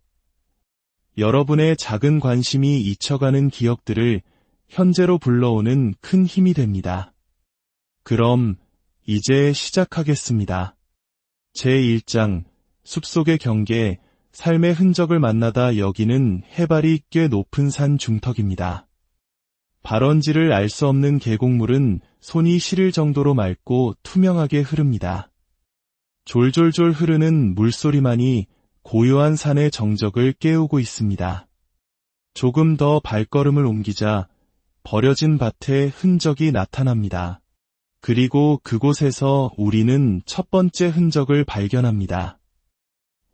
여러분의 작은 관심이 잊혀가는 기억들을 현재로 불러오는 큰 힘이 됩니다. 그럼 이제 시작하겠습니다. 제1장, 숲속의 경계, 삶의 흔적을 만나다 여기는 해발이 꽤 높은 산 중턱입니다. 발원지를 알 수 없는 계곡물은 손이 시릴 정도로 맑고 투명하게 흐릅니다. 졸졸졸 흐르는 물소리만이 고요한 산의 정적을 깨우고 있습니다. 조금 더 발걸음을 옮기자 버려진 밭에 흔적이 나타납니다. 그리고 그곳에서 우리는 첫 번째 흔적을 발견합니다.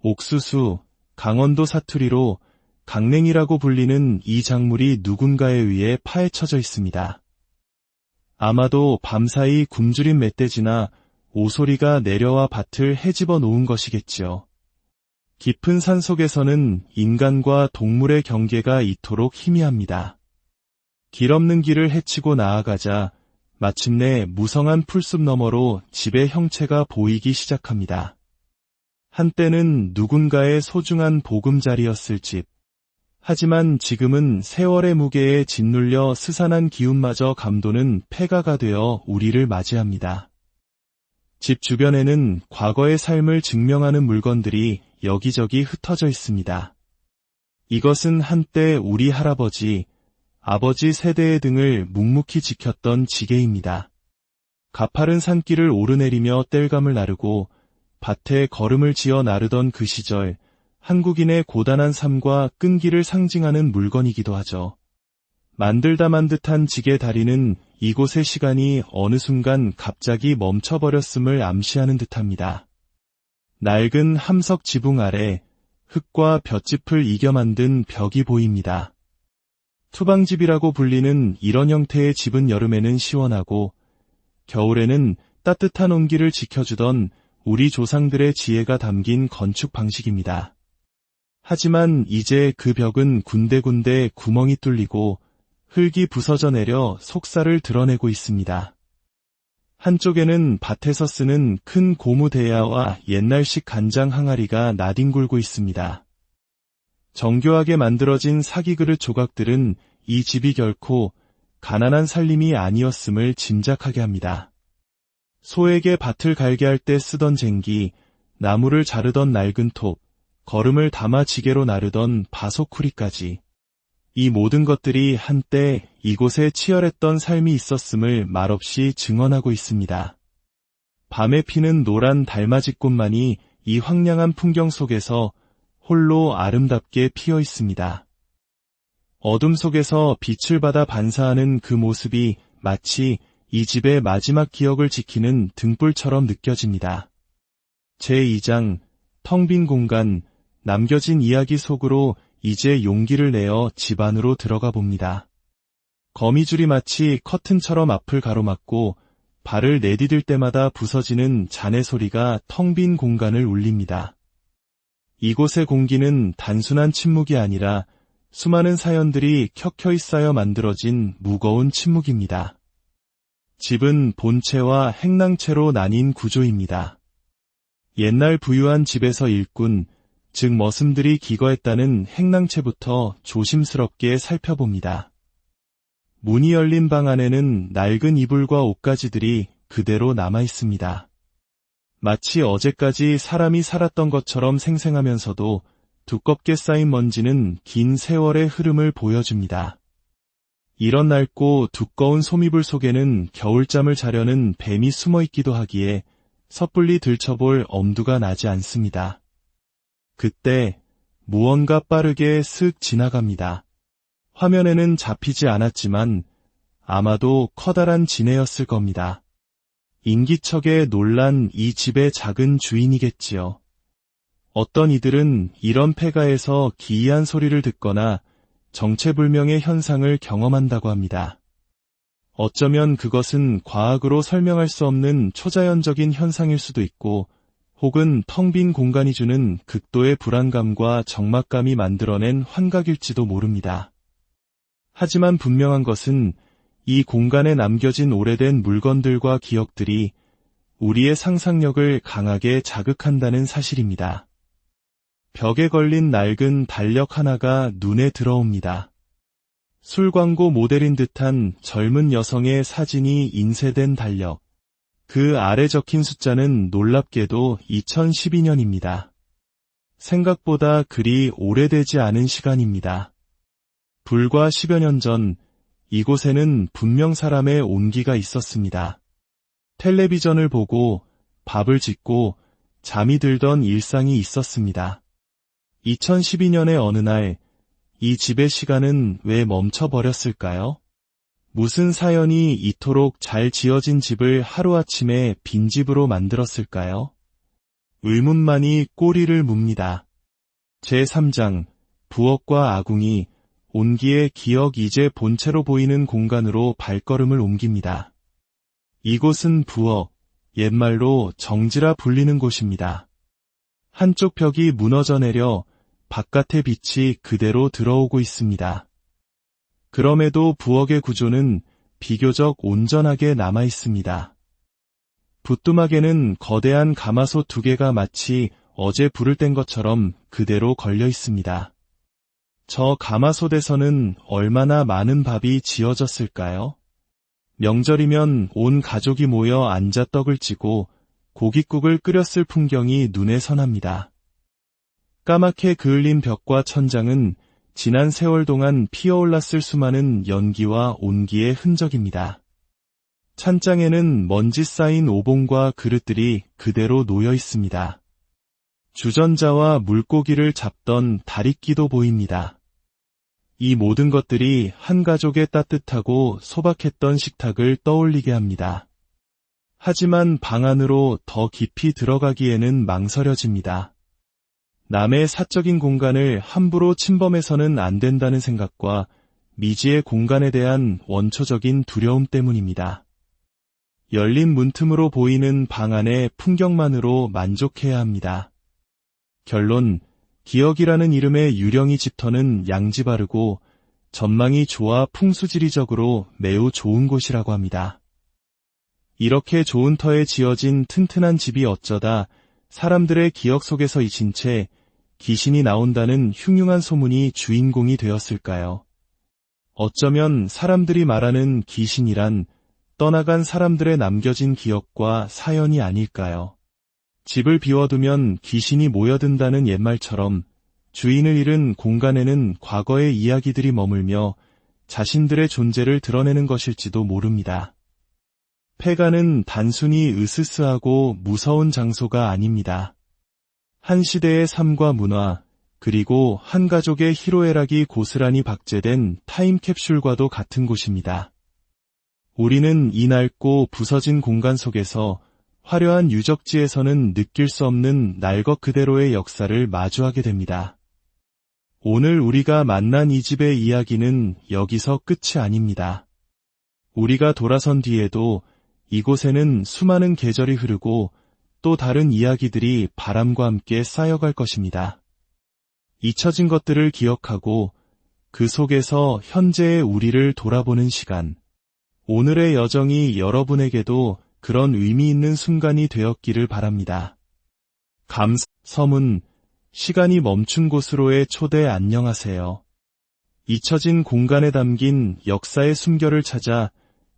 옥수수, 강원도 사투리로 강냉이라고 불리는 이 작물이 누군가에 의해 파헤쳐져 있습니다. 아마도 밤사이 굶주린 멧돼지나 오소리가 내려와 밭을 헤집어 놓은 것이겠지요. 깊은 산속에서는 인간과 동물의 경계가 이토록 희미합니다. 길 없는 길을 헤치고 나아가자 마침내 무성한 풀숲 너머로 집의 형체가 보이기 시작합니다. 한때는 누군가의 소중한 보금자리였을 집. 하지만 지금은 세월의 무게에 짓눌려 스산한 기운마저 감도는 폐가가 되어 우리를 맞이합니다. 집 주변에는 과거의 삶을 증명하는 물건들이 여기저기 흩어져 있습니다. 이것은 한때 우리 할아버지, 아버지 세대의 등을 묵묵히 지켰던 지게입니다. 가파른 산길을 오르내리며 땔감을 나르고 밭에 걸음을 지어 나르던 그 시절, 한국인의 고단한 삶과 끈기를 상징하는 물건이기도 하죠. 만들다 만 듯한 지게 다리는 이곳의 시간이 어느 순간 갑자기 멈춰버렸음을 암시하는 듯합니다. 낡은 함석 지붕 아래 흙과 볏짚을 이겨 만든 벽이 보입니다. 투방집이라고 불리는 이런 형태의 집은 여름에는 시원하고 겨울에는 따뜻한 온기를 지켜주던 우리 조상들의 지혜가 담긴 건축 방식입니다. 하지만 이제 그 벽은 군데군데 구멍이 뚫리고 흙이 부서져 내려 속살을 드러내고 있습니다. 한쪽에는 밭에서 쓰는 큰 고무 대야와 옛날식 간장 항아리가 나뒹굴고 있습니다. 정교하게 만들어진 사기 그릇 조각들은 이 집이 결코 가난한 살림이 아니었음을 짐작하게 합니다. 소에게 밭을 갈게 할 때 쓰던 쟁기, 나무를 자르던 낡은 톱, 거름을 담아 지게로 나르던 바소쿠리까지. 이 모든 것들이 한때 이곳에 치열했던 삶이 있었음을 말없이 증언하고 있습니다. 밤에 피는 노란 달맞이꽃만이 이 황량한 풍경 속에서 홀로 아름답게 피어 있습니다. 어둠 속에서 빛을 받아 반사하는 그 모습이 마치 이 집의 마지막 기억을 지키는 등불처럼 느껴집니다. 제2장, 텅 빈 공간, 남겨진 이야기 속으로 이제 용기를 내어 집 안으로 들어가 봅니다. 거미줄이 마치 커튼처럼 앞을 가로막고 발을 내디딜 때마다 부서지는 잔해 소리가 텅 빈 공간을 울립니다. 이곳의 공기는 단순한 침묵이 아니라 수많은 사연들이 켜켜이 쌓여 만들어진 무거운 침묵입니다. 집은 본체와 행랑체로 나뉜 구조입니다. 옛날 부유한 집에서 일꾼, 즉 머슴들이 기거했다는 행랑체부터 조심스럽게 살펴봅니다. 문이 열린 방 안에는 낡은 이불과 옷가지들이 그대로 남아 있습니다. 마치 어제까지 사람이 살았던 것처럼 생생하면서도 두껍게 쌓인 먼지는 긴 세월의 흐름을 보여줍니다. 이런 낡고 두꺼운 소미불 속에는 겨울잠을 자려는 뱀이 숨어 있기도 하기에 섣불리 들춰볼 엄두가 나지 않습니다. 그때 무언가 빠르게 슥 지나갑니다. 화면에는 잡히지 않았지만 아마도 커다란 지네였을 겁니다. 인기척에 놀란 이 집의 작은 주인이겠지요. 어떤 이들은 이런 폐가에서 기이한 소리를 듣거나 정체불명의 현상을 경험한다고 합니다. 어쩌면 그것은 과학으로 설명할 수 없는 초자연적인 현상일 수도 있고 혹은 텅 빈 공간이 주는 극도의 불안감과 적막감이 만들어낸 환각일지도 모릅니다. 하지만 분명한 것은 이 공간에 남겨진 오래된 물건들과 기억들이 우리의 상상력을 강하게 자극한다는 사실입니다. 벽에 걸린 낡은 달력 하나가 눈에 들어옵니다. 술 광고 모델인 듯한 젊은 여성의 사진이 인쇄된 달력. 그 아래 적힌 숫자는 놀랍게도 2012년입니다. 생각보다 그리 오래되지 않은 시간입니다. 불과 10여 년 전 이곳에는 분명 사람의 온기가 있었습니다. 텔레비전을 보고 밥을 짓고 잠이 들던 일상이 있었습니다. 2012년의 어느 날 이 집의 시간은 왜 멈춰버렸을까요? 무슨 사연이 이토록 잘 지어진 집을 하루아침에 빈집으로 만들었을까요? 의문만이 꼬리를 뭅니다. 제3장 부엌과 아궁이, 온기의 기억 이제 본체로 보이는 공간으로 발걸음을 옮깁니다. 이곳은 부엌, 옛말로 정지라 불리는 곳입니다. 한쪽 벽이 무너져 내려 바깥의 빛이 그대로 들어오고 있습니다. 그럼에도 부엌의 구조는 비교적 온전하게 남아 있습니다. 부뚜막에는 거대한 가마솥 2개가 마치 어제 불을 뗀 것처럼 그대로 걸려 있습니다. 저 가마솥에서는 얼마나 많은 밥이 지어졌을까요? 명절이면 온 가족이 모여 앉아 떡을 찌고 고깃국을 끓였을 풍경이 눈에 선합니다. 까맣게 그을린 벽과 천장은 지난 세월 동안 피어올랐을 수많은 연기와 온기의 흔적입니다. 찬장에는 먼지 쌓인 오봉과 그릇들이 그대로 놓여 있습니다. 주전자와 물고기를 잡던 다리끼도 보입니다. 이 모든 것들이 한 가족의 따뜻하고 소박했던 식탁을 떠올리게 합니다. 하지만 방 안으로 더 깊이 들어가기에는 망설여집니다. 남의 사적인 공간을 함부로 침범해서는 안 된다는 생각과 미지의 공간에 대한 원초적인 두려움 때문입니다. 열린 문틈으로 보이는 방 안의 풍경만으로 만족해야 합니다. 결론, 기억이라는 이름의 유령이 집터는 양지 바르고 전망이 좋아 풍수지리적으로 매우 좋은 곳이라고 합니다. 이렇게 좋은 터에 지어진 튼튼한 집이 어쩌다 사람들의 기억 속에서 잊힌 채 귀신이 나온다는 흉흉한 소문이 주인공이 되었을까요? 어쩌면 사람들이 말하는 귀신이란 떠나간 사람들의 남겨진 기억과 사연이 아닐까요? 집을 비워두면 귀신이 모여든다는 옛말처럼 주인을 잃은 공간에는 과거의 이야기들이 머물며 자신들의 존재를 드러내는 것일지도 모릅니다. 폐가는 단순히 으스스하고 무서운 장소가 아닙니다. 한 시대의 삶과 문화, 그리고 한 가족의 희로애락이 고스란히 박제된 타임캡슐과도 같은 곳입니다. 우리는 이 낡고 부서진 공간 속에서 화려한 유적지에서는 느낄 수 없는 날 것 그대로의 역사를 마주하게 됩니다. 오늘 우리가 만난 이 집의 이야기는 여기서 끝이 아닙니다. 우리가 돌아선 뒤에도 이곳에는 수많은 계절이 흐르고 또 다른 이야기들이 바람과 함께 쌓여갈 것입니다. 잊혀진 것들을 기억하고 그 속에서 현재의 우리를 돌아보는 시간. 오늘의 여정이 여러분에게도 그런 의미 있는 순간이 되었기를 바랍니다. 서문, 시간이 멈춘 곳으로의 초대. 안녕하세요. 잊혀진 공간에 담긴 역사의 숨결을 찾아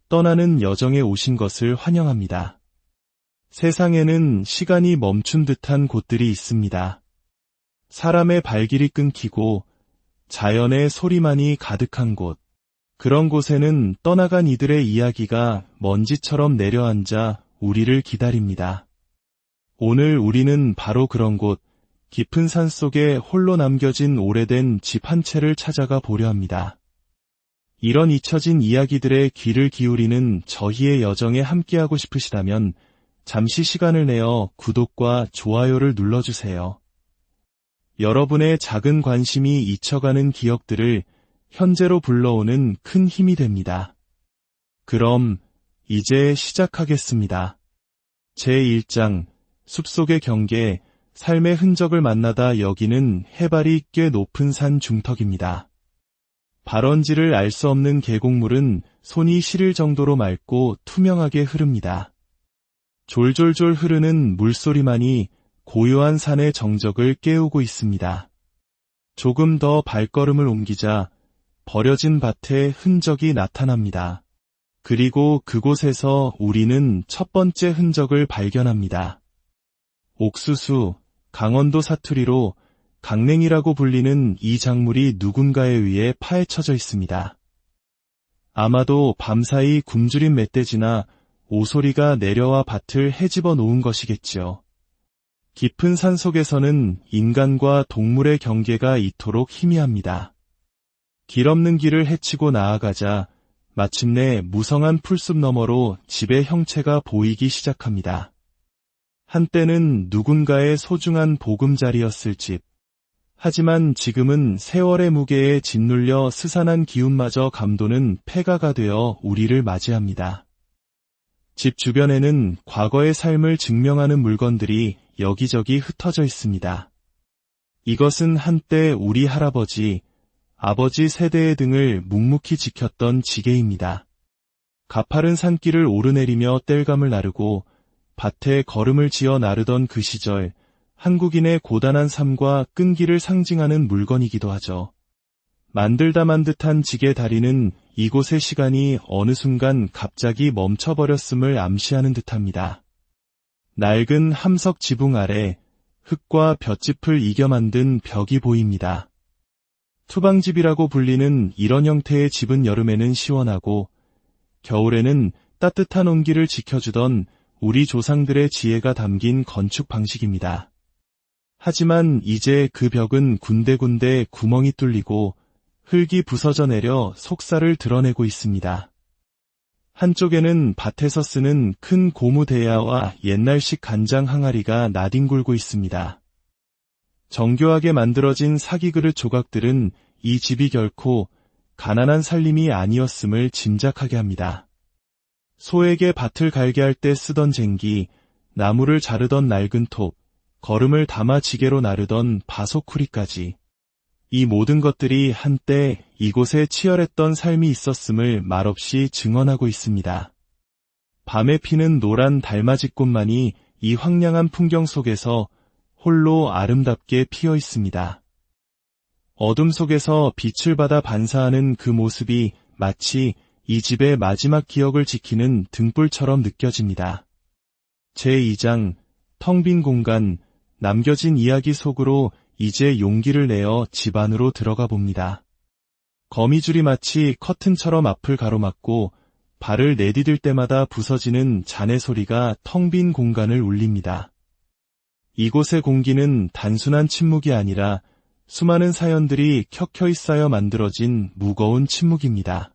떠나는 여정에 오신 것을 환영합니다. 세상에는 시간이 멈춘 듯한 곳들이 있습니다. 사람의 발길이 끊기고 자연의 소리만이 가득한 곳. 그런 곳에는 떠나간 이들의 이야기가 먼지처럼 내려앉아 우리를 기다립니다. 오늘 우리는 바로 그런 곳, 깊은 산 속에 홀로 남겨진 오래된 집 한 채를 찾아가 보려 합니다. 이런 잊혀진 이야기들의 귀를 기울이는 저희의 여정에 함께하고 싶으시다면 잠시 시간을 내어 구독과 좋아요를 눌러주세요. 여러분의 작은 관심이 잊혀가는 기억들을 현재로 불러오는 큰 힘이 됩니다. 그럼 이제 시작하겠습니다. 제1장 숲속의 경계, 삶의 흔적을 만나다. 여기는 해발이 꽤 높은 산 중턱입니다. 발원지를 알 수 없는 계곡물은 손이 시릴 정도로 맑고 투명하게 흐릅니다. 졸졸졸 흐르는 물소리만이 고요한 산의 정적을 깨우고 있습니다. 조금 더 발걸음을 옮기자 버려진 밭의 흔적이 나타납니다. 그리고 그곳에서 우리는 첫 번째 흔적을 발견합니다. 옥수수, 강원도 사투리로 강냉이라고 불리는 이 작물이 누군가에 의해 파헤쳐져 있습니다. 아마도 밤사이 굶주린 멧돼지나 오소리가 내려와 밭을 헤집어 놓은 것이겠지요. 깊은 산 속에서는 인간과 동물의 경계가 이토록 희미합니다. 길 없는 길을 헤치고 나아가자 마침내 무성한 풀숲 너머로 집의 형체가 보이기 시작합니다. 한때는 누군가의 소중한 보금자리였을 집. 하지만 지금은 세월의 무게에 짓눌려 스산한 기운마저 감도는 폐가가 되어 우리를 맞이합니다. 집 주변에는 과거의 삶을 증명하는 물건들이 여기저기 흩어져 있습니다. 이것은 한때 우리 할아버지, 아버지 세대의 등을 묵묵히 지켰던 지게입니다. 가파른 산길을 오르내리며 땔감을 나르고 밭에 거름을 지어 나르던 그 시절, 한국인의 고단한 삶과 끈기를 상징하는 물건이기도 하죠. 만들다 만 듯한 지게 다리는 이곳의 시간이 어느 순간 갑자기 멈춰버렸음을 암시하는 듯합니다. 낡은 함석 지붕 아래 흙과 볏짚을 이겨 만든 벽이 보입니다. 투방집이라고 불리는 이런 형태의 집은 여름에는 시원하고 겨울에는 따뜻한 온기를 지켜주던 우리 조상들의 지혜가 담긴 건축 방식입니다. 하지만 이제 그 벽은 군데군데 구멍이 뚫리고 흙이 부서져 내려 속살을 드러내고 있습니다. 한쪽에는 밭에서 쓰는 큰 고무 대야와 옛날식 간장 항아리가 나뒹굴고 있습니다. 정교하게 만들어진 사기그릇 조각들은 이 집이 결코 가난한 살림이 아니었음을 짐작하게 합니다. 소에게 밭을 갈게 할 때 쓰던 쟁기, 나무를 자르던 낡은 톱, 거름을 담아 지게로 나르던 바소쿠리까지 이 모든 것들이 한때 이곳에 치열했던 삶이 있었음을 말없이 증언하고 있습니다. 밤에 피는 노란 달맞이꽃만이 이 황량한 풍경 속에서 홀로 아름답게 피어 있습니다. 어둠 속에서 빛을 받아 반사하는 그 모습이 마치 이 집의 마지막 기억을 지키는 등불처럼 느껴집니다. 제2장 텅 빈 공간, 남겨진 이야기 속으로 이제 용기를 내어 집 안으로 들어가 봅니다. 거미줄이 마치 커튼처럼 앞을 가로막고 발을 내디딜 때마다 부서지는 잔해 소리가 텅 빈 공간을 울립니다. 이곳의 공기는 단순한 침묵이 아니라 수많은 사연들이 켜켜이 쌓여 만들어진 무거운 침묵입니다.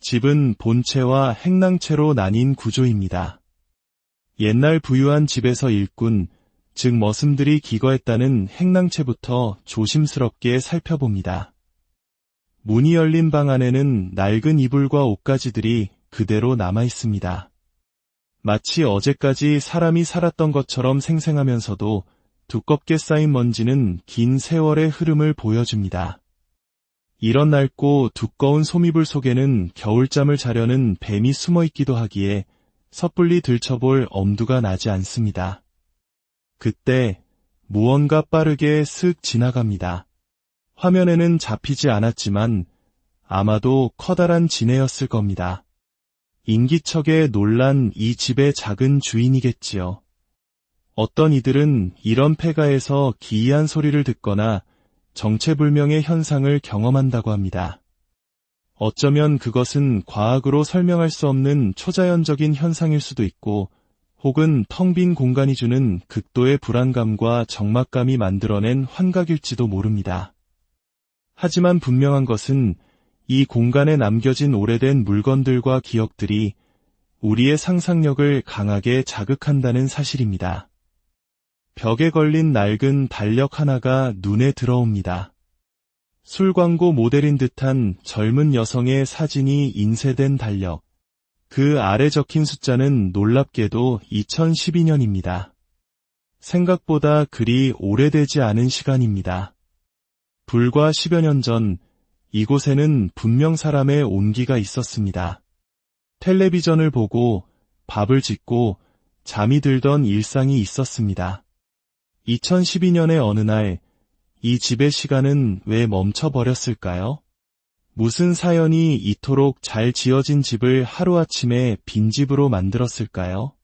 집은 본체와 행랑체로 나뉜 구조입니다. 옛날 부유한 집에서 일꾼, 즉 머슴들이 기거했다는 행랑체부터 조심스럽게 살펴봅니다. 문이 열린 방 안에는 낡은 이불과 옷가지들이 그대로 남아 있습니다. 마치 어제까지 사람이 살았던 것처럼 생생하면서도 두껍게 쌓인 먼지는 긴 세월의 흐름을 보여줍니다. 이런 낡고 두꺼운 소미불 속에는 겨울잠을 자려는 뱀이 숨어 있기도 하기에 섣불리 들춰볼 엄두가 나지 않습니다. 그때 무언가 빠르게 슥 지나갑니다. 화면에는 잡히지 않았지만 아마도 커다란 지네였을 겁니다. 인기척에 놀란 이 집의 작은 주인이겠지요. 어떤 이들은 이런 폐가에서 기이한 소리를 듣거나 정체불명의 현상을 경험한다고 합니다. 어쩌면 그것은 과학으로 설명할 수 없는 초자연적인 현상일 수도 있고 혹은 텅 빈 공간이 주는 극도의 불안감과 적막감이 만들어낸 환각일지도 모릅니다. 하지만 분명한 것은 이 공간에 남겨진 오래된 물건들과 기억들이 우리의 상상력을 강하게 자극한다는 사실입니다. 벽에 걸린 낡은 달력 하나가 눈에 들어옵니다. 술 광고 모델인 듯한 젊은 여성의 사진이 인쇄된 달력. 그 아래 적힌 숫자는 놀랍게도 2012년입니다. 생각보다 그리 오래되지 않은 시간입니다. 불과 10여 년 전 이곳에는 분명 사람의 온기가 있었습니다. 텔레비전을 보고 밥을 짓고 잠이 들던 일상이 있었습니다. 2012년의 어느 날 이 집의 시간은 왜 멈춰버렸을까요? 무슨 사연이 이토록 잘 지어진 집을 하루아침에 빈집으로 만들었을까요?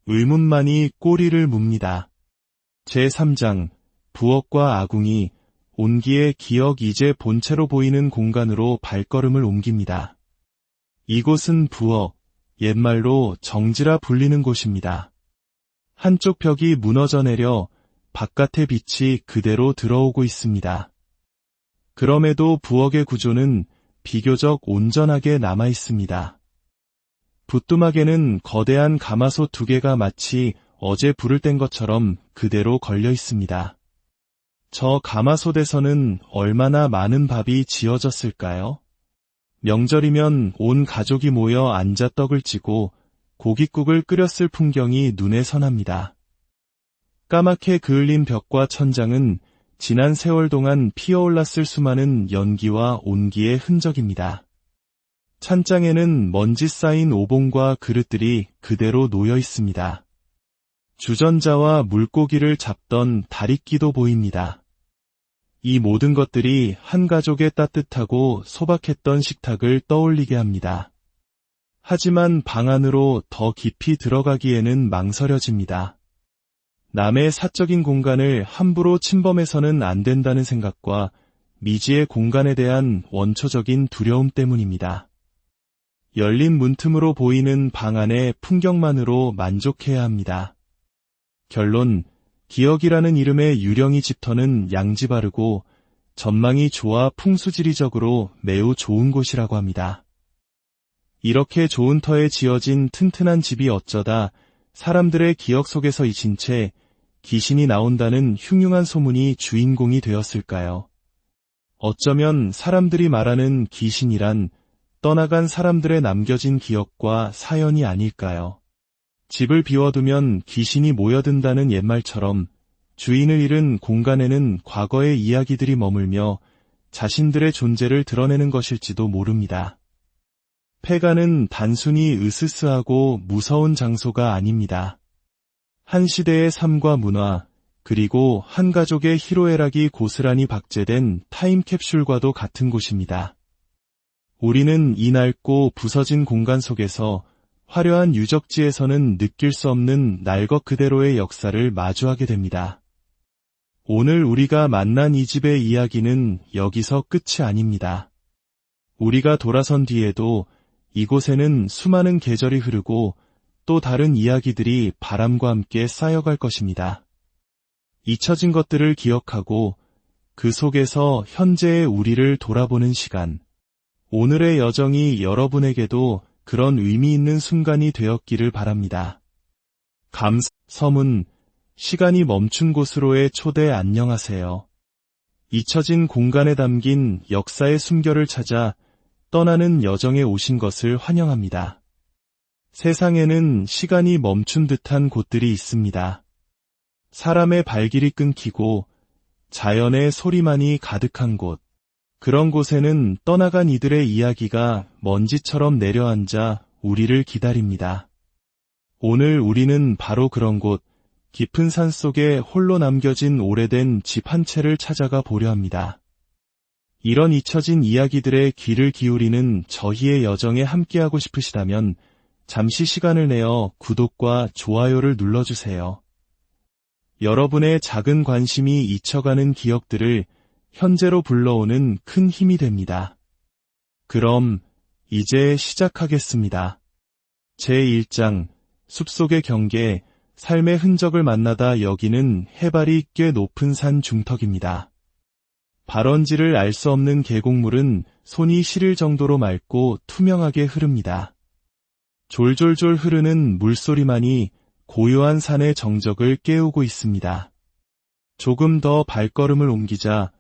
의문만이 꼬리를 뭅니다. 제3장 부엌과 아궁이, 온기의 기억 이제 본체로 보이는 공간으로 발걸음을 옮깁니다. 이곳은 부엌, 옛말로 정지라 불리는 곳입니다. 한쪽 벽이 무너져 내려 바깥의 빛이 그대로 들어오고 있습니다. 그럼에도 부엌의 구조는 비교적 온전하게 남아 있습니다. 부뚜막에는 거대한 가마솥 2개가 마치 어제 불을 뗀 것처럼 그대로 걸려 있습니다. 저 가마솥에서는 얼마나 많은 밥이 지어졌을까요? 명절이면 온 가족이 모여 앉아 떡을 찌고 고깃국을 끓였을 풍경이 눈에 선합니다. 까맣게 그을린 벽과 천장은 지난 세월 동안 피어올랐을 수많은 연기와 온기의 흔적입니다. 찬장에는 먼지 쌓인 오봉과 그릇들이 그대로 놓여 있습니다. 주전자와 물고기를 잡던 다리끼도 보입니다. 이 모든 것들이 한 가족의 따뜻하고 소박했던 식탁을 떠올리게 합니다. 하지만 방 안으로 더 깊이 들어가기에는 망설여집니다. 남의 사적인 공간을 함부로 침범해서는 안 된다는 생각과 미지의 공간에 대한 원초적인 두려움 때문입니다. 열린 문틈으로 보이는 방 안의 풍경만으로 만족해야 합니다. 결론, 기억이라는 이름의 유령이 집터는 양지 바르고 전망이 좋아 풍수지리적으로 매우 좋은 곳이라고 합니다. 이렇게 좋은 터에 지어진 튼튼한 집이 어쩌다 사람들의 기억 속에서 잊힌 채 귀신이 나온다는 흉흉한 소문이 주인공이 되었을까요? 어쩌면 사람들이 말하는 귀신이란 떠나간 사람들의 남겨진 기억과 사연이 아닐까요? 집을 비워두면 귀신이 모여든다는 옛말처럼 주인을 잃은 공간에는 과거의 이야기들이 머물며 자신들의 존재를 드러내는 것일지도 모릅니다. 폐가는 단순히 으스스하고 무서운 장소가 아닙니다. 한 시대의 삶과 문화, 그리고 한 가족의 희로애락이 고스란히 박제된 타임캡슐과도 같은 곳입니다. 우리는 이 낡고 부서진 공간 속에서 화려한 유적지에서는 느낄 수 없는 날 것 그대로의 역사를 마주하게 됩니다. 오늘 우리가 만난 이 집의 이야기는 여기서 끝이 아닙니다. 우리가 돌아선 뒤에도 이곳에는 수많은 계절이 흐르고 또 다른 이야기들이 바람과 함께 쌓여갈 것입니다. 잊혀진 것들을 기억하고 그 속에서 현재의 우리를 돌아보는 시간. 오늘의 여정이 여러분에게도 그런 의미 있는 순간이 되었기를 바랍니다. 서문, 시간이 멈춘 곳으로의 초대 안녕하세요. 잊혀진 공간에 담긴 역사의 숨결을 찾아 떠나는 여정에 오신 것을 환영합니다. 세상에는 시간이 멈춘 듯한 곳들이 있습니다. 사람의 발길이 끊기고 자연의 소리만이 가득한 곳. 그런 곳에는 떠나간 이들의 이야기가 먼지처럼 내려앉아 우리를 기다립니다. 오늘 우리는 바로 그런 곳, 깊은 산 속에 홀로 남겨진 오래된 집 한 채를 찾아가 보려 합니다. 이런 잊혀진 이야기들의 귀를 기울이는 저희의 여정에 함께하고 싶으시다면 잠시 시간을 내어 구독과 좋아요를 눌러주세요. 여러분의 작은 관심이 잊혀가는 기억들을 현재로 불러오는 큰 힘이 됩니다. 그럼 이제 시작하겠습니다. 제1장, 숲속의 경계, 삶의 흔적을 만나다 여기는 해발이 꽤 높은 산 중턱입니다. 발원지를 알 수 없는 계곡물은 손이 시릴 정도로 맑고 투명하게 흐릅니다. 졸졸졸 흐르는 물소리만이 고요한 산의 정적을 깨우고 있습니다. 조금 더 발걸음을 옮기자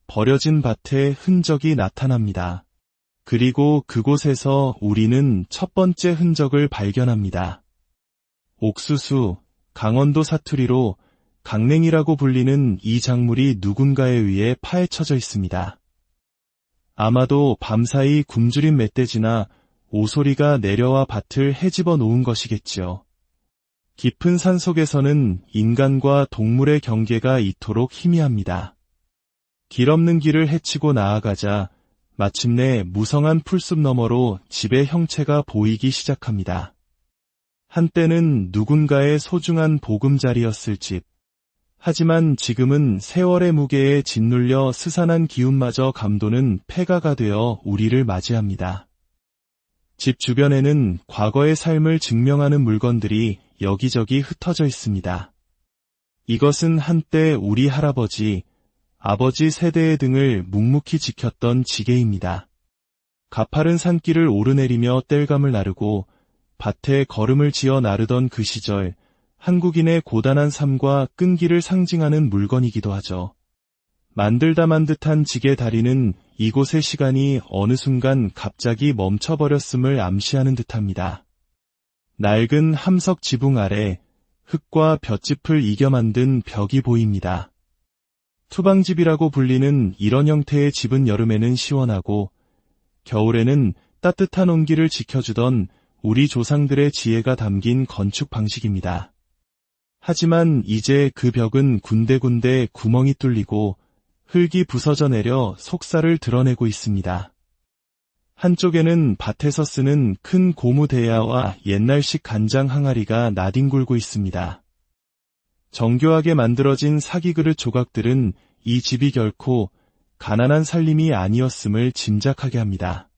버려진 밭에 흔적이 나타납니다. 그리고 그곳에서 우리는 첫 번째 흔적을 발견합니다. 옥수수, 강원도 사투리로 강냉이라고 불리는 이 작물이 누군가에 의해 파헤쳐져 있습니다. 아마도 밤사이 굶주린 멧돼지나 오소리가 내려와 밭을 헤집어 놓은 것이겠지요. 깊은 산 속에서는 인간과 동물의 경계가 이토록 희미합니다. 길 없는 길을 헤치고 나아가자 마침내 무성한 풀숲 너머로 집의 형체가 보이기 시작합니다. 한때는 누군가의 소중한 보금자리였을 집. 하지만 지금은 세월의 무게에 짓눌려 스산한 기운마저 감도는 폐가가 되어 우리를 맞이합니다. 집 주변에는 과거의 삶을 증명하는 물건들이 여기저기 흩어져 있습니다. 이것은 한때 우리 할아버지, 아버지 세대의 등을 묵묵히 지켰던 지게입니다. 가파른 산길을 오르내리며 땔감을 나르고 밭에 걸음을 지어 나르던 그 시절, 한국인의 고단한 삶과 끈기를 상징하는 물건이기도 하죠. 만들다 만 듯한 지게 다리는 이곳의 시간이 어느 순간 갑자기 멈춰버렸음을 암시하는 듯합니다. 낡은 함석 지붕 아래 흙과 볏짚을 이겨 만든 벽이 보입니다. 투방집이라고 불리는 이런 형태의 집은 여름에는 시원하고 겨울에는 따뜻한 온기를 지켜주던 우리 조상들의 지혜가 담긴 건축 방식입니다. 하지만 이제 그 벽은 군데군데 구멍이 뚫리고 흙이 부서져 내려 속살을 드러내고 있습니다. 한쪽에는 밭에서 쓰는 큰 고무 대야와 옛날식 간장 항아리가 나뒹굴고 있습니다. 정교하게 만들어진 사기그릇 조각들은 이 집이 결코 가난한 살림이 아니었음을 짐작하게 합니다.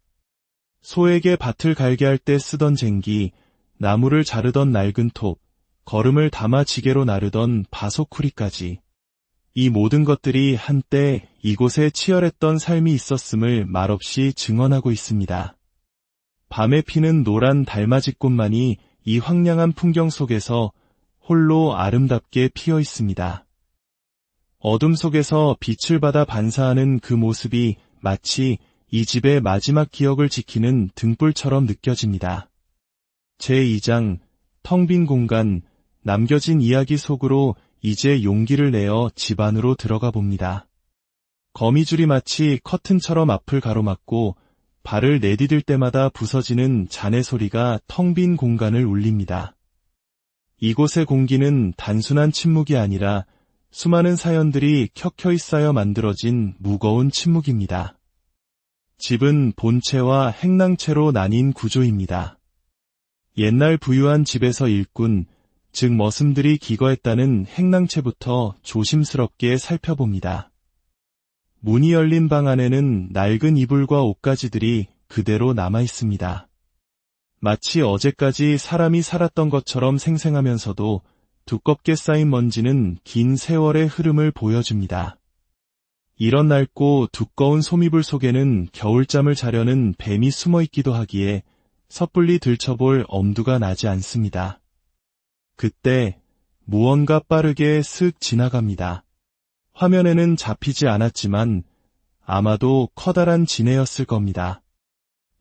소에게 밭을 갈게 할 때 쓰던 쟁기, 나무를 자르던 낡은 톱, 거름을 담아 지게로 나르던 바소쿠리까지 이 모든 것들이 한때 이곳에 치열했던 삶이 있었음을 말없이 증언하고 있습니다. 밤에 피는 노란 달맞이꽃만이 이 황량한 풍경 속에서 홀로 아름답게 피어 있습니다. 어둠 속에서 빛을 받아 반사하는 그 모습이 마치 이 집의 마지막 기억을 지키는 등불처럼 느껴집니다. 제2장 텅 빈 공간, 남겨진 이야기 속으로 이제 용기를 내어 집 안으로 들어가 봅니다. 거미줄이 마치 커튼처럼 앞을 가로막고 발을 내디딜 때마다 부서지는 잔해 소리가 텅 빈 공간을 울립니다. 이곳의 공기는 단순한 침묵이 아니라 수많은 사연들이 켜켜이 쌓여 만들어진 무거운 침묵입니다. 집은 본체와 행랑체로 나뉜 구조입니다. 옛날 부유한 집에서 일꾼, 즉 머슴들이 기거했다는 행랑체부터 조심스럽게 살펴봅니다. 문이 열린 방 안에는 낡은 이불과 옷가지들이 그대로 남아 있습니다. 마치 어제까지 사람이 살았던 것처럼 생생하면서도 두껍게 쌓인 먼지는 긴 세월의 흐름을 보여줍니다. 이런 낡고 두꺼운 소미불 속에는 겨울잠을 자려는 뱀이 숨어 있기도 하기에 섣불리 들춰볼 엄두가 나지 않습니다. 그때 무언가 빠르게 슥 지나갑니다. 화면에는 잡히지 않았지만 아마도 커다란 지네였을 겁니다.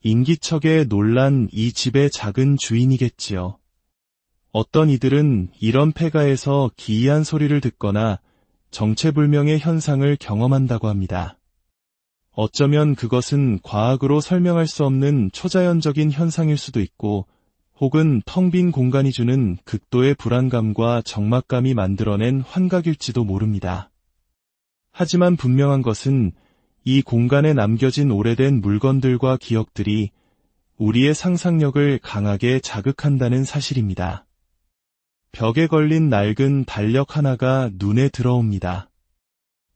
인기척에 놀란 이 집의 작은 주인이겠지요. 어떤 이들은 이런 폐가에서 기이한 소리를 듣거나 정체불명의 현상을 경험한다고 합니다. 어쩌면 그것은 과학으로 설명할 수 없는 초자연적인 현상일 수도 있고 혹은 텅 빈 공간이 주는 극도의 불안감과 적막감이 만들어낸 환각일지도 모릅니다. 하지만 분명한 것은 이 공간에 남겨진 오래된 물건들과 기억들이 우리의 상상력을 강하게 자극한다는 사실입니다. 벽에 걸린 낡은 달력 하나가 눈에 들어옵니다.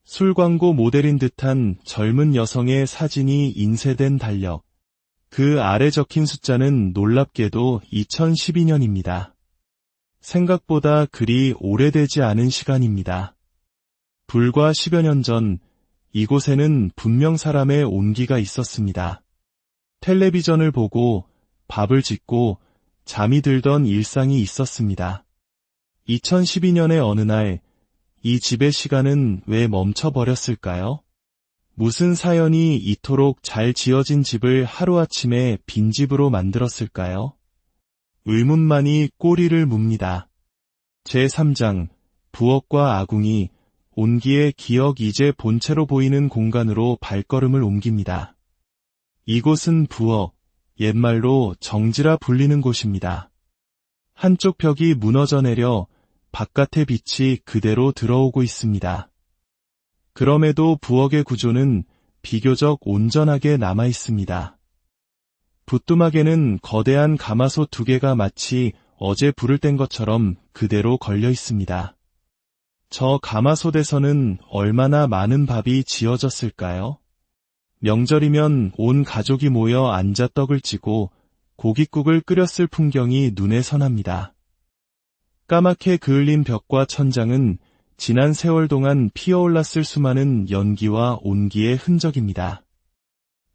술 광고 모델인 듯한 젊은 여성의 사진이 인쇄된 달력. 그 아래 적힌 숫자는 놀랍게도 2012년입니다. 생각보다 그리 오래되지 않은 시간입니다. 불과 10여 년 전 이곳에는 분명 사람의 온기가 있었습니다. 텔레비전을 보고 밥을 짓고 잠이 들던 일상이 있었습니다. 2012년의 어느 날, 이 집의 시간은 왜 멈춰버렸을까요? 무슨 사연이 이토록 잘 지어진 집을 하루아침에 빈집으로 만들었을까요? 의문만이 꼬리를 뭅니다. 제3장, 부엌과 아궁이, 온기의 기억 이제 본체로 보이는 공간으로 발걸음을 옮깁니다. 이곳은 부엌, 옛말로 정지라 불리는 곳입니다. 한쪽 벽이 무너져 내려 바깥의 빛이 그대로 들어오고 있습니다. 그럼에도 부엌의 구조는 비교적 온전하게 남아 있습니다. 부뚜막에는 거대한 가마솥 2개가 마치 어제 불을 뗀 것처럼 그대로 걸려 있습니다. 저 가마솥에서는 얼마나 많은 밥이 지어졌을까요? 명절이면 온 가족이 모여 앉아 떡을 찌고 고깃국을 끓였을 풍경이 눈에 선합니다. 까맣게 그을린 벽과 천장은 지난 세월 동안 피어올랐을 수많은 연기와 온기의 흔적입니다.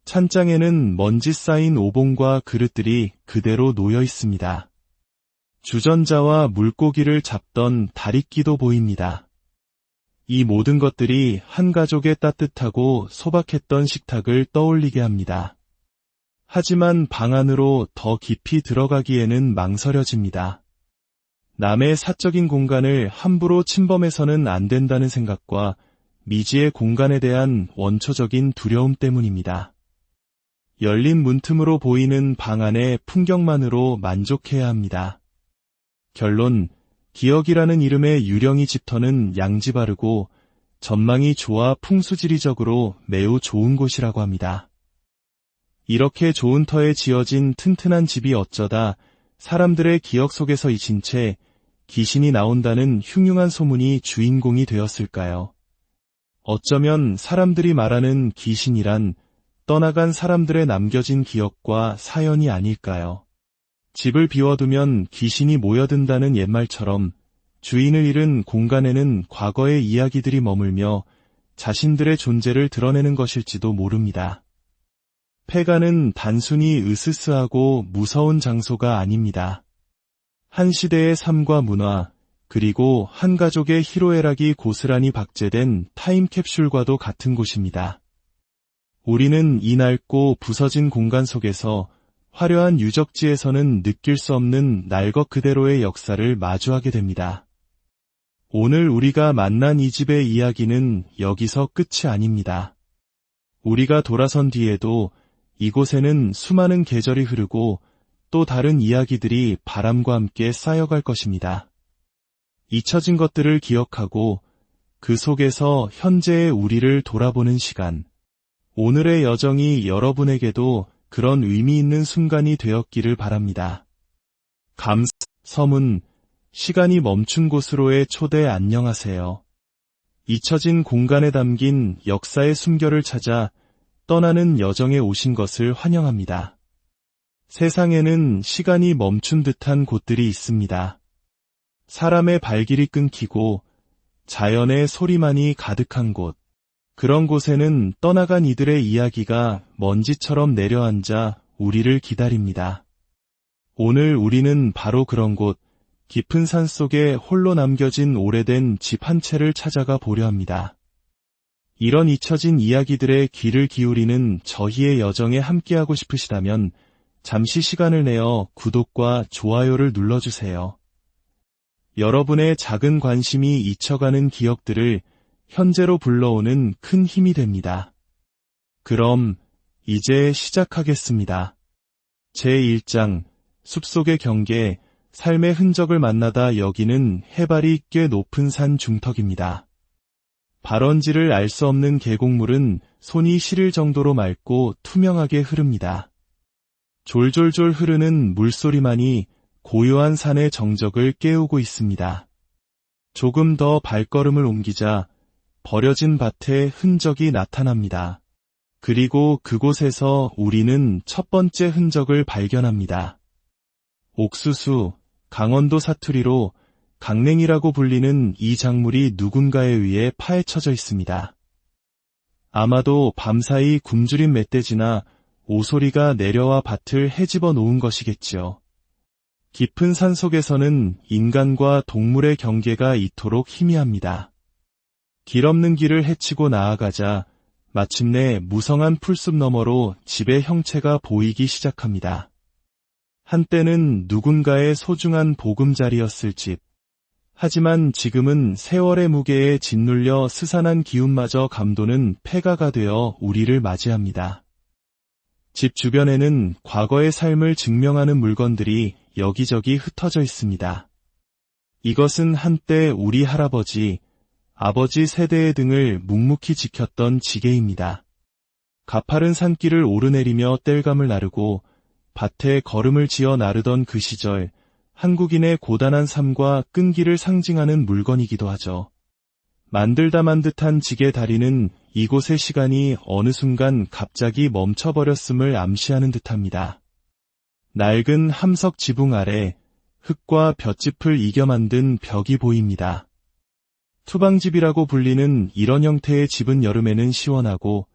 찬장에는 먼지 쌓인 오봉과 그릇들이 그대로 놓여 있습니다. 주전자와 물고기를 잡던 다리끼도 보입니다. 이 모든 것들이 한 가족의 따뜻하고 소박했던 식탁을 떠올리게 합니다. 하지만 방 안으로 더 깊이 들어가기에는 망설여집니다. 남의 사적인 공간을 함부로 침범해서는 안 된다는 생각과 미지의 공간에 대한 원초적인 두려움 때문입니다. 열린 문틈으로 보이는 방 안의 풍경만으로 만족해야 합니다. 결론, 기억이라는 이름의 유령이 집터는 양지 바르고 전망이 좋아 풍수지리적으로 매우 좋은 곳이라고 합니다. 이렇게 좋은 터에 지어진 튼튼한 집이 어쩌다 사람들의 기억 속에서 잊힌 채 귀신이 나온다는 흉흉한 소문이 주인공이 되었을까요? 어쩌면 사람들이 말하는 귀신이란 떠나간 사람들의 남겨진 기억과 사연이 아닐까요? 집을 비워두면 귀신이 모여든다는 옛말처럼 주인을 잃은 공간에는 과거의 이야기들이 머물며 자신들의 존재를 드러내는 것일지도 모릅니다. 폐가는 단순히 으스스하고 무서운 장소가 아닙니다. 한 시대의 삶과 문화, 그리고 한 가족의 희로애락이 고스란히 박제된 타임캡슐과도 같은 곳입니다. 우리는 이 낡고 부서진 공간 속에서 화려한 유적지에서는 느낄 수 없는 날 것 그대로의 역사를 마주하게 됩니다. 오늘 우리가 만난 이 집의 이야기는 여기서 끝이 아닙니다. 우리가 돌아선 뒤에도 이곳에는 수많은 계절이 흐르고 또 다른 이야기들이 바람과 함께 쌓여갈 것입니다. 잊혀진 것들을 기억하고 그 속에서 현재의 우리를 돌아보는 시간. 오늘의 여정이 여러분에게도 그런 의미 있는 순간이 되었기를 바랍니다. 서문, 시간이 멈춘 곳으로의 초대. 안녕하세요. 잊혀진 공간에 담긴 역사의 숨결을 찾아 떠나는 여정에 오신 것을 환영합니다. 세상에는 시간이 멈춘 듯한 곳들이 있습니다. 사람의 발길이 끊기고 자연의 소리만이 가득한 곳. 그런 곳에는 떠나간 이들의 이야기가 먼지처럼 내려앉아 우리를 기다립니다. 오늘 우리는 바로 그런 곳, 깊은 산 속에 홀로 남겨진 오래된 집 한 채를 찾아가 보려 합니다. 이런 잊혀진 이야기들의 귀를 기울이는 저희의 여정에 함께하고 싶으시다면 잠시 시간을 내어 구독과 좋아요를 눌러주세요. 여러분의 작은 관심이 잊혀가는 기억들을 현재로 불러오는 큰 힘이 됩니다. 그럼 이제 시작하겠습니다. 제1장, 숲속의 경계, 삶의 흔적을 만나다. 여기는 해발이 꽤 높은 산 중턱입니다. 발원지를 알 수 없는 계곡물은 손이 시릴 정도로 맑고 투명하게 흐릅니다. 졸졸졸 흐르는 물소리만이 고요한 산의 정적을 깨우고 있습니다. 조금 더 발걸음을 옮기자 버려진 밭의 흔적이 나타납니다. 그리고 그곳에서 우리는 첫 번째 흔적을 발견합니다. 옥수수, 강원도 사투리로 강냉이라고 불리는 이 작물이 누군가에 의해 파헤쳐져 있습니다. 아마도 밤사이 굶주린 멧돼지나 오소리가 내려와 밭을 헤집어 놓은 것이겠지요. 깊은 산 속에서는 인간과 동물의 경계가 이토록 희미합니다. 길 없는 길을 헤치고 나아가자 마침내 무성한 풀숲 너머로 집의 형체가 보이기 시작합니다. 한때는 누군가의 소중한 보금자리였을 집. 하지만 지금은 세월의 무게에 짓눌려 스산한 기운마저 감도는 폐가가 되어 우리를 맞이합니다. 집 주변에는 과거의 삶을 증명하는 물건들이 여기저기 흩어져 있습니다. 이것은 한때 우리 할아버지, 아버지 세대의 등을 묵묵히 지켰던 지게입니다. 가파른 산길을 오르내리며 땔감을 나르고 밭에 걸음을 지어 나르던 그 시절, 한국인의 고단한 삶과 끈기를 상징하는 물건이기도 하죠. 만들다 만 듯한 지게 다리는 이곳의 시간이 어느 순간 갑자기 멈춰버렸음을 암시하는 듯합니다. 낡은 함석 지붕 아래 흙과 볏짚을 이겨 만든 벽이 보입니다. 투방집이라고 불리는 이런 형태의 집은 여름에는 시원하고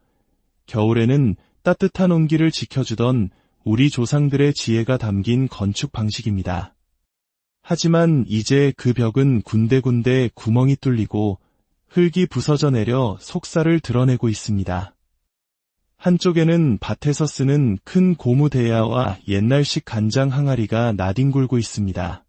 겨울에는 따뜻한 온기를 지켜주던 우리 조상들의 지혜가 담긴 건축 방식입니다. 하지만 이제 그 벽은 군데군데 구멍이 뚫리고 흙이 부서져 내려 속살을 드러내고 있습니다. 한쪽에는 밭에서 쓰는 큰 고무 대야와 옛날식 간장 항아리가 나뒹굴고 있습니다.